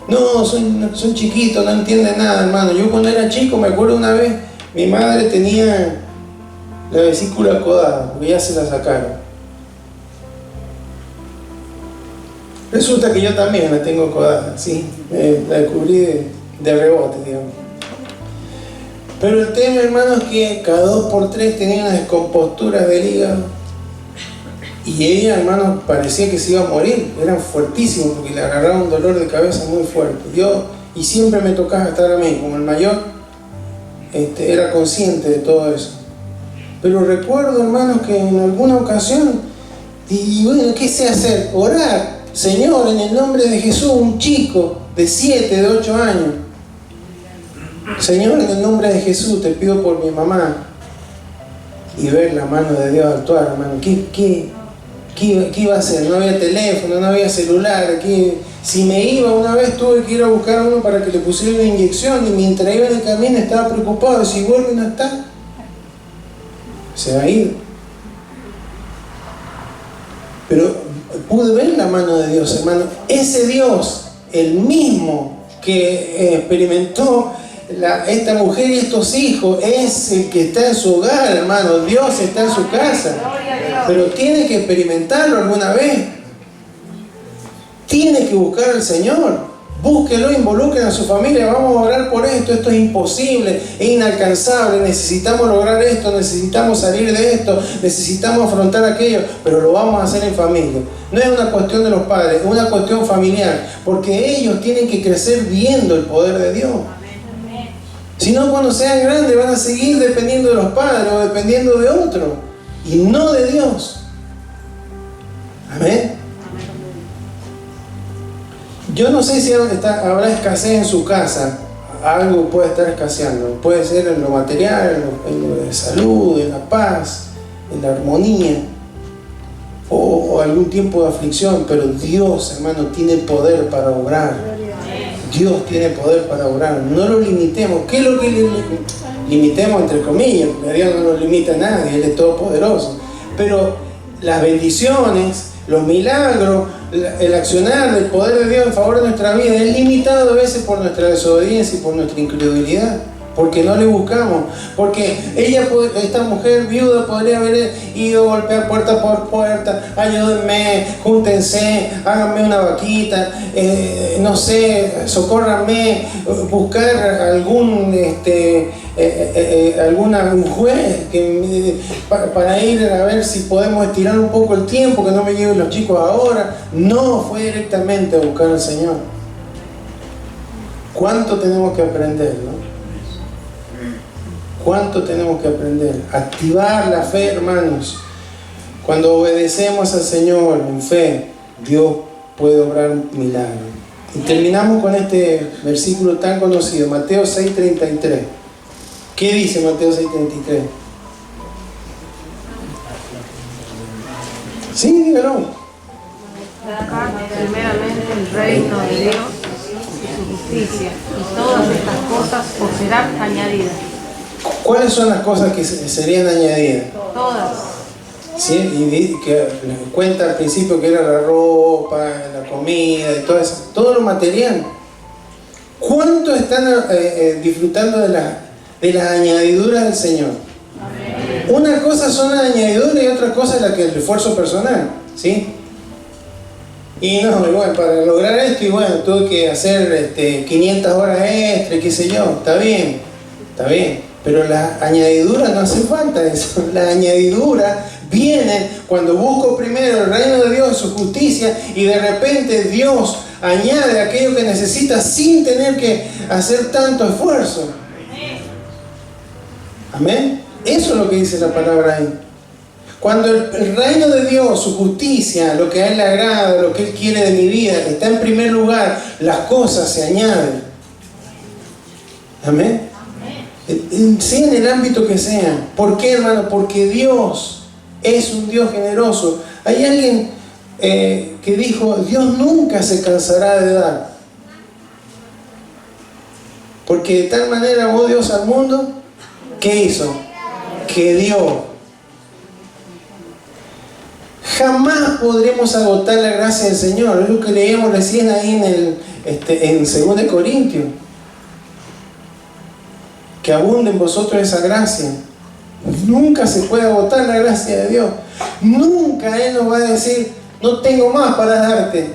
No, son chiquitos, no entienden nada, hermano. Yo cuando era chico, me acuerdo una vez, mi madre tenía la vesícula acodada, porque ya se la sacaron. Resulta que yo también la tengo acodada, sí, la descubrí de rebote, digamos. Pero el tema, hermano, es que cada 2 por 3 tenía unas descomposturas del hígado. Y ella, hermano, parecía que se iba a morir. Eran fuertísimos porque le agarraba un dolor de cabeza muy fuerte. Y siempre me tocaba estar a mí, como el mayor, era consciente de todo eso. Pero recuerdo, hermanos, que en alguna ocasión, y bueno, ¿qué sé hacer? Orar. Señor, en el nombre de Jesús, un chico de 7, de 8 años. Señor, en el nombre de Jesús, te pido por mi mamá. Y ver la mano de Dios actuar, hermano. ¿Qué iba a hacer? No había teléfono, no había celular. Si me iba una vez, tuve que ir a buscar a uno para que le pusiera una inyección. Y mientras iba en el camino estaba preocupado. Si vuelve y no está, se va a ir. Pero pude ver la mano de Dios, hermano. Ese Dios, el mismo que experimentó esta mujer y estos hijos, es el que está en su hogar, hermano. Dios está en su casa. Pero tiene que experimentarlo alguna vez. Tiene que buscar al Señor. Búsquelo, involucren a su familia. Vamos a orar por esto. Esto es imposible, es inalcanzable. Necesitamos lograr esto, necesitamos salir de esto, necesitamos afrontar aquello. Pero lo vamos a hacer en familia. No es una cuestión de los padres, es una cuestión familiar. Porque ellos tienen que crecer viendo el poder de Dios. Si no, cuando sean grandes van a seguir dependiendo de los padres o dependiendo de otros. Y no de Dios. Amén. Yo no sé si habrá escasez en su casa. Algo puede estar escaseando. Puede ser en lo material, en lo de salud, en la paz, en la armonía, o algún tiempo de aflicción. Pero Dios, hermano, tiene poder para obrar. Dios tiene poder para obrar. No lo limitemos. ¿Qué es lo que limitemos, entre comillas? Porque Dios no nos limita a nadie. Él es todopoderoso. Pero las bendiciones, los milagros, el accionar del poder de Dios en favor de nuestra vida es limitado a veces por nuestra desobediencia y por nuestra incredulidad, porque no le buscamos. Porque esta mujer viuda podría haber ido a golpear puerta por puerta: ayúdenme, júntense, háganme una vaquita, no sé, socórranme, buscar algún un juez para ir a ver si podemos estirar un poco el tiempo, que no me lleven los chicos ahora. No, fue directamente a buscar al Señor. ¿Cuánto tenemos que aprender, no? ¿Cuánto tenemos que aprender? Activar la fe, hermanos. Cuando obedecemos al Señor en fe, Dios puede obrar un milagro. Y terminamos con este versículo tan conocido, Mateo 6:33. ¿Qué dice Mateo 6:33? Sí, dígalo. Buscad primeramente el reino de Dios y su justicia, y todas estas cosas os serán añadidas. ¿Cuáles son las cosas que serían añadidas? Todas. ¿Sí? Y que cuenta al principio que era la ropa, la comida y todo eso, todo lo material. ¿Cuánto están disfrutando de las añadiduras del Señor? Amén. Una cosa son las añadiduras y otra cosa es el esfuerzo personal, ¿sí? Y no, y bueno, para lograr esto, y bueno, tuve que hacer 500 horas extra, qué sé yo, está bien, pero las añadiduras no hace falta eso. Las añadiduras vienen cuando busco primero el reino de Dios, su justicia, y de repente Dios añade aquello que necesitas sin tener que hacer tanto esfuerzo. Amén. Eso es lo que dice la palabra ahí. Cuando el reino de Dios, su justicia, lo que a Él le agrada, lo que Él quiere de mi vida, está en primer lugar, las cosas se añaden. Amén. Sea en el ámbito que sea. ¿Por qué, hermano? Porque Dios es un Dios generoso. Hay alguien que dijo, Dios nunca se cansará de dar. Porque de tal manera amó Dios al mundo, ¿qué hizo? Que dio. Jamás podremos agotar la gracia del Señor. Es lo que leíamos recién ahí en 2 Corintios. Que abunde en vosotros esa gracia. Nunca se puede agotar la gracia de Dios. Nunca Él nos va a decir, no tengo más para darte.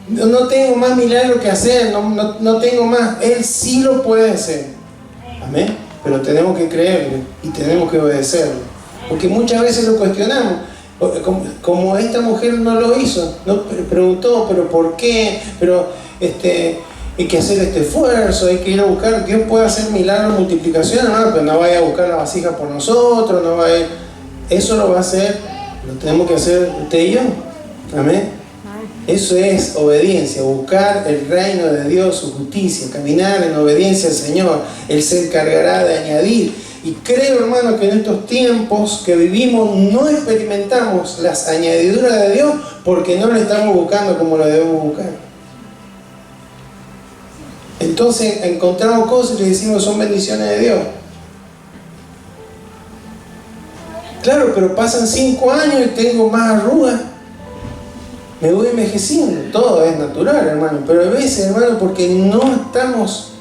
No tengo más milagro que hacer. No tengo más. Él sí lo puede hacer. Amén. Pero tenemos que creerle y tenemos que obedecerle. Porque muchas veces lo cuestionamos. Como esta mujer no lo hizo, no preguntó, pero ¿por qué? Pero hay que hacer este esfuerzo, hay que ir a buscar. Dios puede hacer milagros, multiplicación, ¿no? Pero no vaya a buscar la vasija por nosotros, no vaya. Eso lo va a hacer, lo tenemos que hacer usted y yo. Amén. Eso es obediencia, buscar el reino de Dios, su justicia, caminar en obediencia al Señor. Él se encargará de añadir. Y creo, hermano, que en estos tiempos que vivimos no experimentamos las añadiduras de Dios porque no lo estamos buscando como lo debemos buscar. Entonces encontramos cosas y le decimos son bendiciones de Dios. Claro, pero pasan 5 años y tengo más arrugas. Me voy envejeciendo. Todo es natural, hermano. Pero a veces, hermano, porque no estamos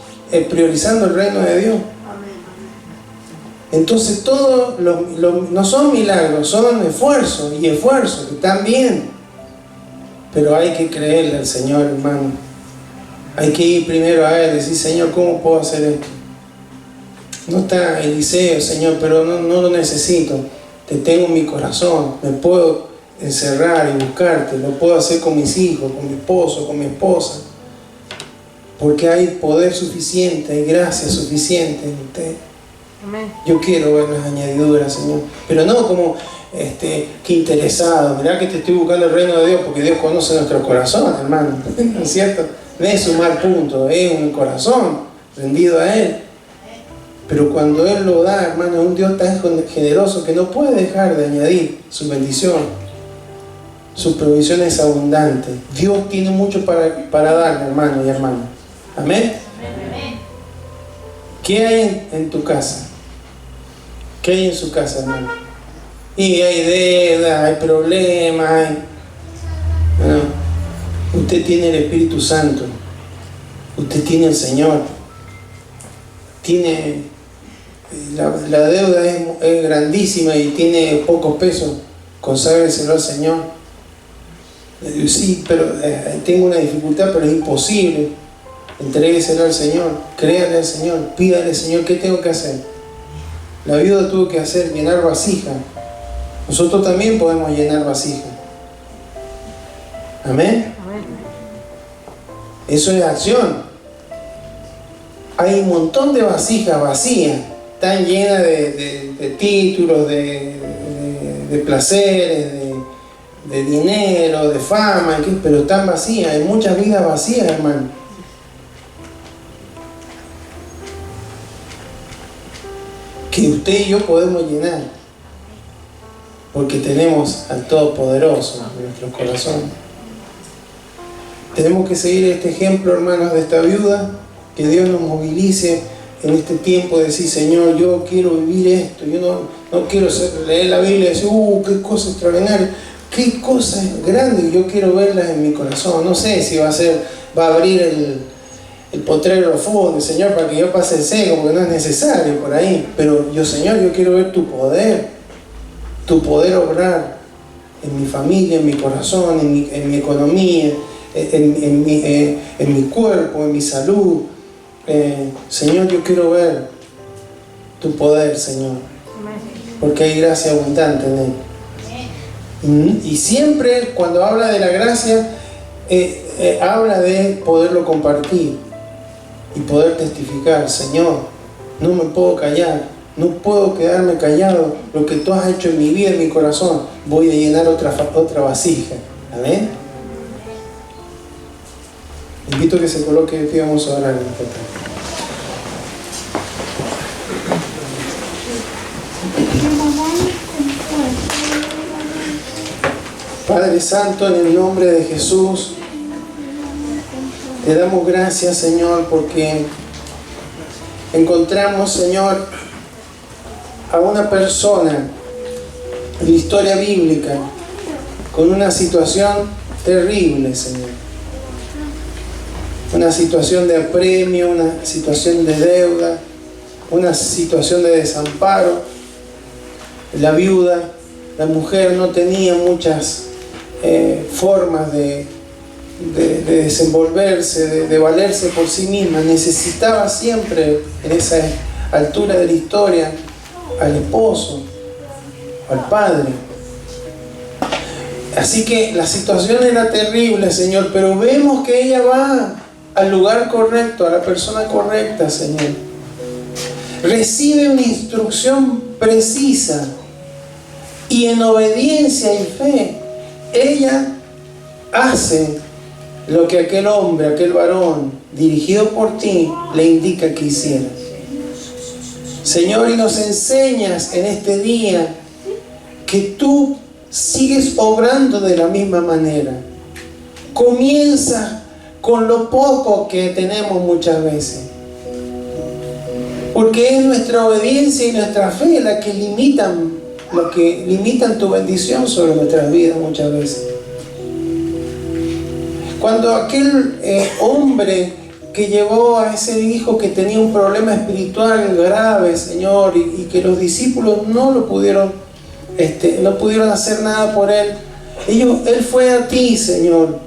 priorizando el reino de Dios. Entonces todo no son milagros, son esfuerzos y esfuerzos que están bien. Pero hay que creerle al Señor, hermano. Hay que ir primero a Él y decir, Señor, ¿cómo puedo hacer esto? No está Eliseo, Señor, pero no lo necesito. Te tengo en mi corazón. Me puedo encerrar y buscarte. Lo puedo hacer con mis hijos, con mi esposo, con mi esposa. Porque hay poder suficiente, hay gracia suficiente en usted. Amén. Yo quiero ver las añadiduras, Señor. Pero no como que interesado. Mirá que te estoy buscando el reino de Dios porque Dios conoce nuestro corazón, hermano. ¿No es cierto? No es sumar puntos, es un corazón rendido a Él. Pero cuando Él lo da, hermano, es un Dios tan generoso que no puede dejar de añadir su bendición. Su provisión es abundante. Dios tiene mucho para darle, hermano y hermana. Amén. ¿Qué hay en tu casa? ¿Qué hay en su casa, hermano? Y hay deudas, hay problemas. Bueno, usted tiene el Espíritu Santo. Usted tiene el Señor. Tiene la deuda es grandísima y tiene pocos pesos. Conságreselo al Señor. Sí, pero tengo una dificultad, pero es imposible. Entrégueselo al Señor, créale al Señor, pídale al Señor, ¿qué tengo que hacer? La viuda tuvo que hacer, llenar vasija. Nosotros también podemos llenar vasija. Amén. Amén. Eso es acción. Hay un montón de vasijas vacías, están llenas de títulos, de placeres, de dinero, de fama, pero están vacías. Hay muchas vidas vacías, hermano. Que usted y yo podemos llenar porque tenemos al Todopoderoso en nuestro corazón. Tenemos que seguir este ejemplo, hermanos, de esta viuda. Que Dios nos movilice en este tiempo de decir, Señor, yo quiero vivir esto. Yo no quiero leer la Biblia y decir, qué cosa extraordinaria, qué cosas grandes. Yo quiero verlas en mi corazón. No sé si va a abrir el potrero lo funde, Señor, para que yo pase el seco, porque no es necesario por ahí. Pero yo, Señor, yo quiero ver tu poder obrar en mi familia, en mi corazón, en mi economía, en mi cuerpo, en mi salud. Señor, yo quiero ver tu poder, Señor, porque hay gracia abundante en él. Y siempre cuando habla de la gracia, habla de poderlo compartir y poder testificar. Señor, no me puedo callar, no puedo quedarme callado. Lo que tú has hecho en mi vida, en mi corazón, voy a llenar otra vasija. Amén. Invito a que se coloque de pie, vamos a orar en esta tarde. Padre Santo, en el nombre de Jesús, te damos gracias, Señor, porque encontramos, Señor, a una persona en la historia bíblica con una situación terrible, Señor. Una situación de apremio, una situación de deuda, una situación de desamparo. La viuda, la mujer no tenía muchas formas de desenvolverse, de valerse por sí misma. Necesitaba siempre, en esa altura de la historia, al esposo, al padre. Así que la situación era terrible, Señor, pero vemos que ella va al lugar correcto, a la persona correcta, Señor. Recibe una instrucción precisa y en obediencia y fe, ella hace lo que aquel hombre, aquel varón, dirigido por ti, le indica que hiciera. Señor, y nos enseñas en este día que tú sigues obrando de la misma manera. Comienza con lo poco que tenemos muchas veces, porque es nuestra obediencia y nuestra fe la que limitan tu bendición sobre nuestras vidas muchas veces. Cuando aquel hombre que llevó a ese hijo que tenía un problema espiritual grave, Señor, y que los discípulos no pudieron hacer nada por él, él fue a ti, Señor,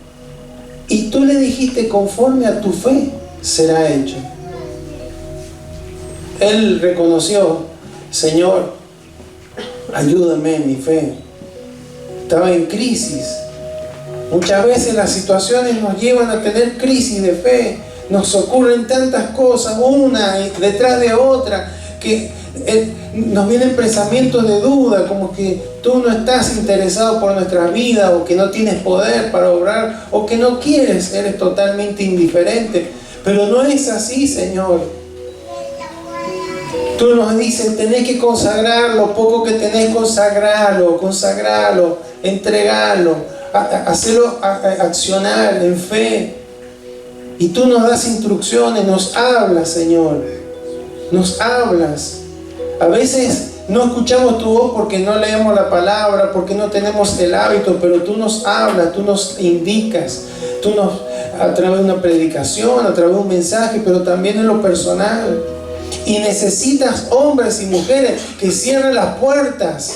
y tú le dijiste: conforme a tu fe será hecho. Él reconoció: Señor, ayúdame en mi fe. Estaba en crisis. Muchas veces las situaciones nos llevan a tener crisis de fe. Nos ocurren tantas cosas, una detrás de otra, que nos vienen pensamientos de duda, como que tú no estás interesado por nuestra vida, o que no tienes poder para obrar, o que no quieres, eres totalmente indiferente. Pero no es así, Señor. Tú nos dices: tenés que consagrar lo poco que tenés, consagrarlo, entregarlo, hacerlo accionar en fe. Y tú nos das instrucciones, nos hablas, Señor. Nos hablas. A veces no escuchamos tu voz porque no leemos la palabra, porque no tenemos el hábito, pero tú nos hablas, tú nos indicas, a través de una predicación, a través de un mensaje, pero también en lo personal. Y necesitas hombres y mujeres que cierren las puertas,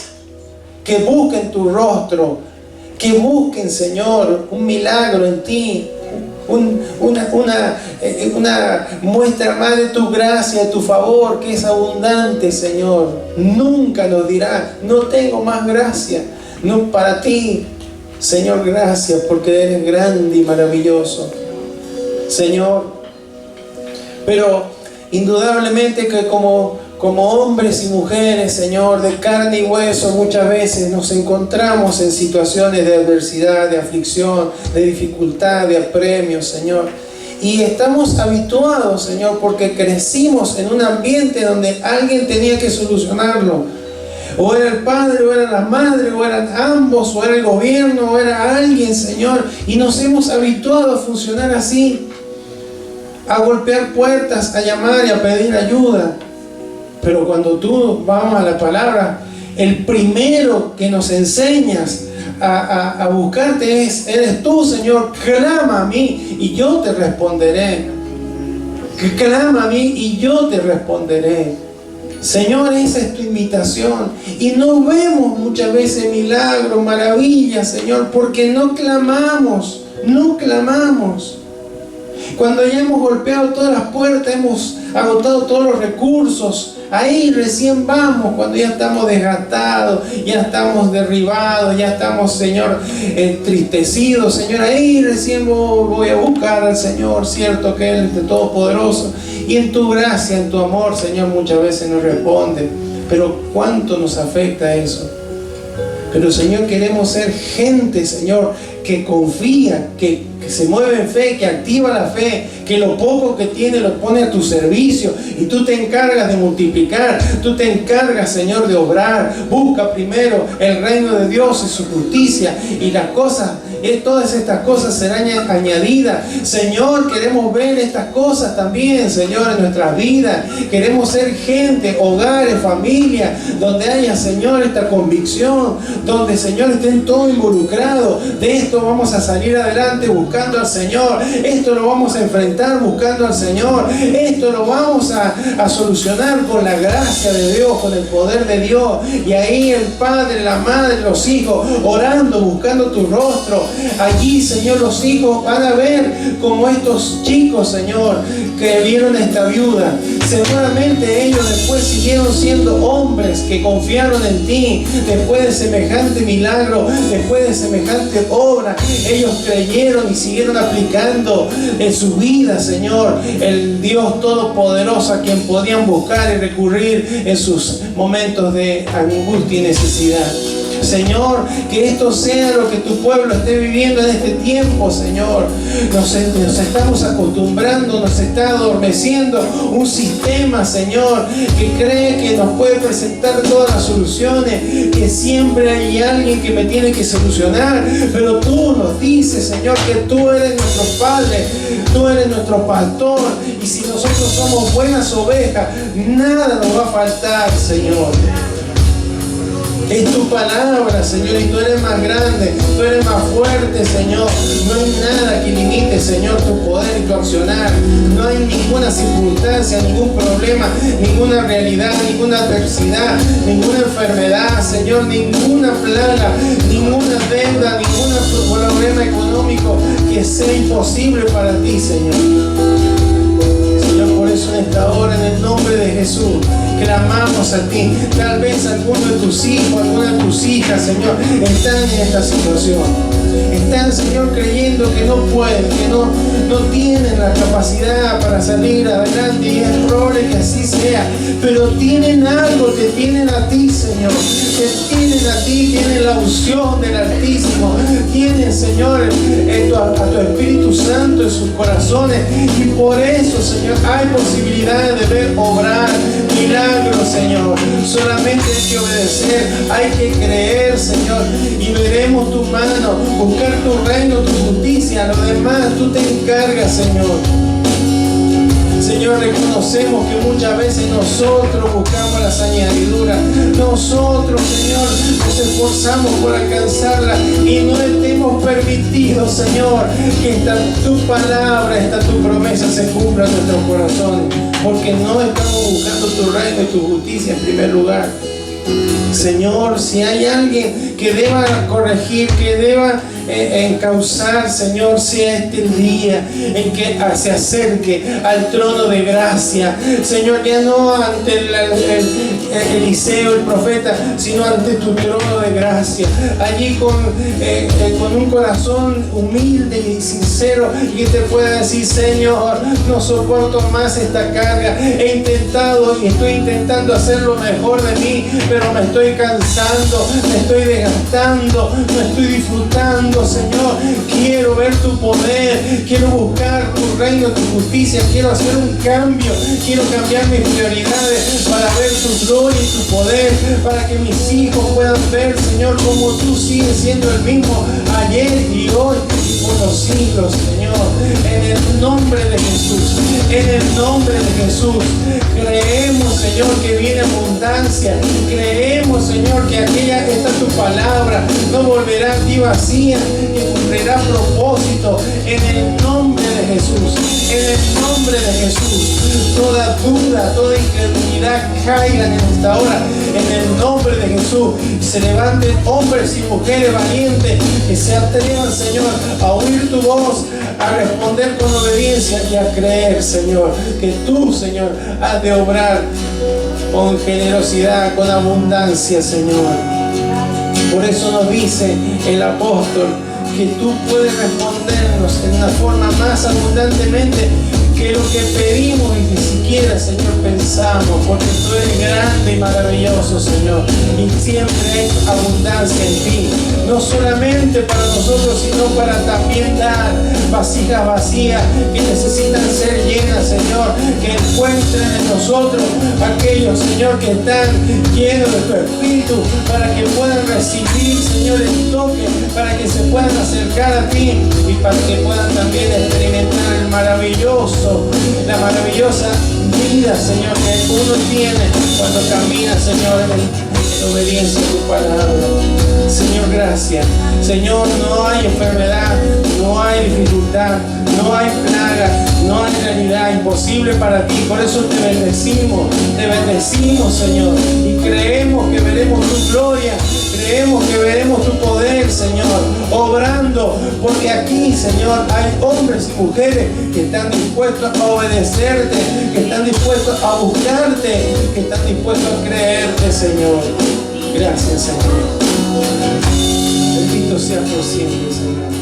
que busquen tu rostro, que busquen, Señor, un milagro en ti, una muestra más de tu gracia, de tu favor, que es abundante, Señor. Nunca nos dirá: no tengo más gracia. No, para ti, Señor, gracias, porque eres grande y maravilloso, Señor. Pero indudablemente que como hombres y mujeres, Señor, de carne y hueso, muchas veces nos encontramos en situaciones de adversidad, de aflicción, de dificultad, de apremio, Señor. Y estamos habituados, Señor, porque crecimos en un ambiente donde alguien tenía que solucionarlo. O era el padre, o era la madre, o eran ambos, o era el gobierno, o era alguien, Señor. Y nos hemos habituado a funcionar así, a golpear puertas, a llamar y a pedir ayuda. Pero cuando tú vamos a la palabra, el primero que nos enseñas a buscarte eres tú, Señor. Clama a mí y yo te responderé. Clama a mí y yo te responderé. Señor, esa es tu invitación. Y no vemos muchas veces milagros, maravillas, Señor, porque no clamamos. Cuando ya hemos golpeado todas las puertas, hemos agotado todos los recursos, ahí recién vamos, cuando ya estamos desgastados, ya estamos derribados, ya estamos, Señor, entristecidos, Señor, ahí recién voy a buscar al Señor, cierto que Él es de Todopoderoso, y en tu gracia, en tu amor, Señor, muchas veces nos responde. Pero ¿cuánto nos afecta eso? Pero, Señor, queremos ser gente, Señor, que confía, que se mueve en fe, que activa la fe, que lo poco que tiene lo pone a tu servicio y tú te encargas de multiplicar, tú te encargas, Señor, de obrar. Busca primero el reino de Dios y su justicia, y las cosas, todas estas cosas serán añadidas. Señor, queremos ver estas cosas también, Señor, en nuestras vidas. Queremos ser gente, hogares, familia, donde haya, Señor, esta convicción, donde, Señor, estén todos involucrados. De esto vamos a salir adelante buscando al Señor. Esto lo vamos a enfrentar buscando al Señor. Esto lo vamos a solucionar con la gracia de Dios, con el poder de Dios. Y ahí el Padre, la Madre, los hijos, orando, buscando tu rostro. Allí, Señor, los hijos van a ver como estos chicos, Señor, que vieron a esta viuda. Seguramente ellos después siguieron siendo hombres que confiaron en ti. Después de semejante milagro, después de semejante obra, ellos creyeron y siguieron aplicando en su vida, Señor, el Dios Todopoderoso a quien podían buscar y recurrir en sus momentos de angustia y necesidad. Señor, que esto sea lo que tu pueblo esté viviendo en este tiempo, Señor. Nos estamos acostumbrando, nos está adormeciendo un sistema, Señor, que cree que nos puede presentar todas las soluciones, que siempre hay alguien que me tiene que solucionar. Pero tú nos dices, Señor, que tú eres nuestro Padre, tú eres nuestro pastor, y si nosotros somos buenas ovejas, nada nos va a faltar, Señor. Es tu palabra, Señor, y tú eres más grande, tú eres más fuerte, Señor. No hay nada que limite, Señor, tu poder y tu accionar. No hay ninguna circunstancia, ningún problema, ninguna realidad, ninguna adversidad, ninguna enfermedad, Señor, ninguna plaga, ninguna deuda, ningún problema económico que sea imposible para ti, Señor. Señor, por eso en esta hora, en el nombre de Jesús, clamamos a ti. Tal vez alguno de tus hijos, alguna de tus hijas, Señor, están en esta situación. Están, Señor, creyendo que no pueden, que no tienen la capacidad para salir adelante, y es probable que así sea. Pero tienen algo, te tienen a ti, Señor. Te tienen a ti, tienen la unción del Altísimo. Tienen, Señor, a tu Espíritu Santo en sus corazones. Y por eso, Señor, hay posibilidades de ver obrar milagros, Señor. Solamente hay que obedecer, hay que creer, Señor, y veremos tu mano, buscar tu reino, tu justicia. Lo demás tú te encargas, Señor. Señor, reconocemos que muchas veces nosotros buscamos las añadiduras. Nosotros, Señor, nos esforzamos por alcanzarlas y no te hemos permitido, Señor, que esta tu palabra, esta tu promesa se cumpla en nuestros corazones, porque no estamos buscando tu reino y tu justicia en primer lugar. Señor, si hay alguien que deba corregir, que deba encauzar, Señor, sea este el día en que se acerque al trono de gracia, Señor, ya no ante Eliseo, el profeta, sino ante tu trono de gracia, allí con un corazón humilde y sincero, y que te pueda decir: Señor, no soporto más esta carga, he intentado y estoy intentando hacer lo mejor de mí, pero me estoy cansando, me estoy desgastando, no estoy disfrutando, Señor. Quiero ver tu poder, quiero buscar tu reino, tu justicia, quiero hacer un cambio, quiero cambiar mis prioridades para ver tu gloria y tu poder, para que mis hijos puedan ver, Señor, como tú sigues siendo el mismo ayer y hoy y por los siglos, Señor. En el nombre de Jesús, en el nombre de Jesús, creemos, Señor, que viene abundancia. Creemos, Señor, que aquella está tu palabra, no volverá a ti vacía, que cumplirá propósito. En el nombre de Jesús, en el nombre de Jesús, toda duda, toda incredulidad caigan en esta hora, en el nombre de Jesús. Se levanten hombres y mujeres valientes que se atrevan, Señor, a oír tu voz, a responder con obediencia y a creer, Señor, que tú, Señor, has de obrar con generosidad, con abundancia, Señor. Por eso nos dice el apóstol que tú puedes respondernos en una forma más abundantemente que lo que pedimos y ni siquiera, Señor, pensamos, porque tú eres grande y maravilloso, Señor, y siempre hay abundancia en ti, no solamente para nosotros, sino para también dar vasijas vacías que necesitan ser llenas, Señor, que encuentren en nosotros aquellos, Señor, que están llenos de tu Espíritu, para que puedan recibir, Señor, el toque, para que se puedan acercar a ti y para que puedan también experimentar el maravilloso, la maravillosa vida, Señor, que uno tiene cuando camina, Señor, en obediencia a tu palabra. Señor, gracias. Señor, no hay enfermedad, no hay dificultad, no hay plaga, no hay realidad imposible para ti. Por eso te bendecimos, Señor, y creemos que veremos tu gloria, creemos que veremos tu poder, Señor, obrando, porque aquí, Señor, hay hombres y mujeres que están dispuestos a obedecerte, que están dispuestos a buscarte, que están dispuestos a creerte, Señor. Gracias, Señor. Bendito sea por siempre, Señor.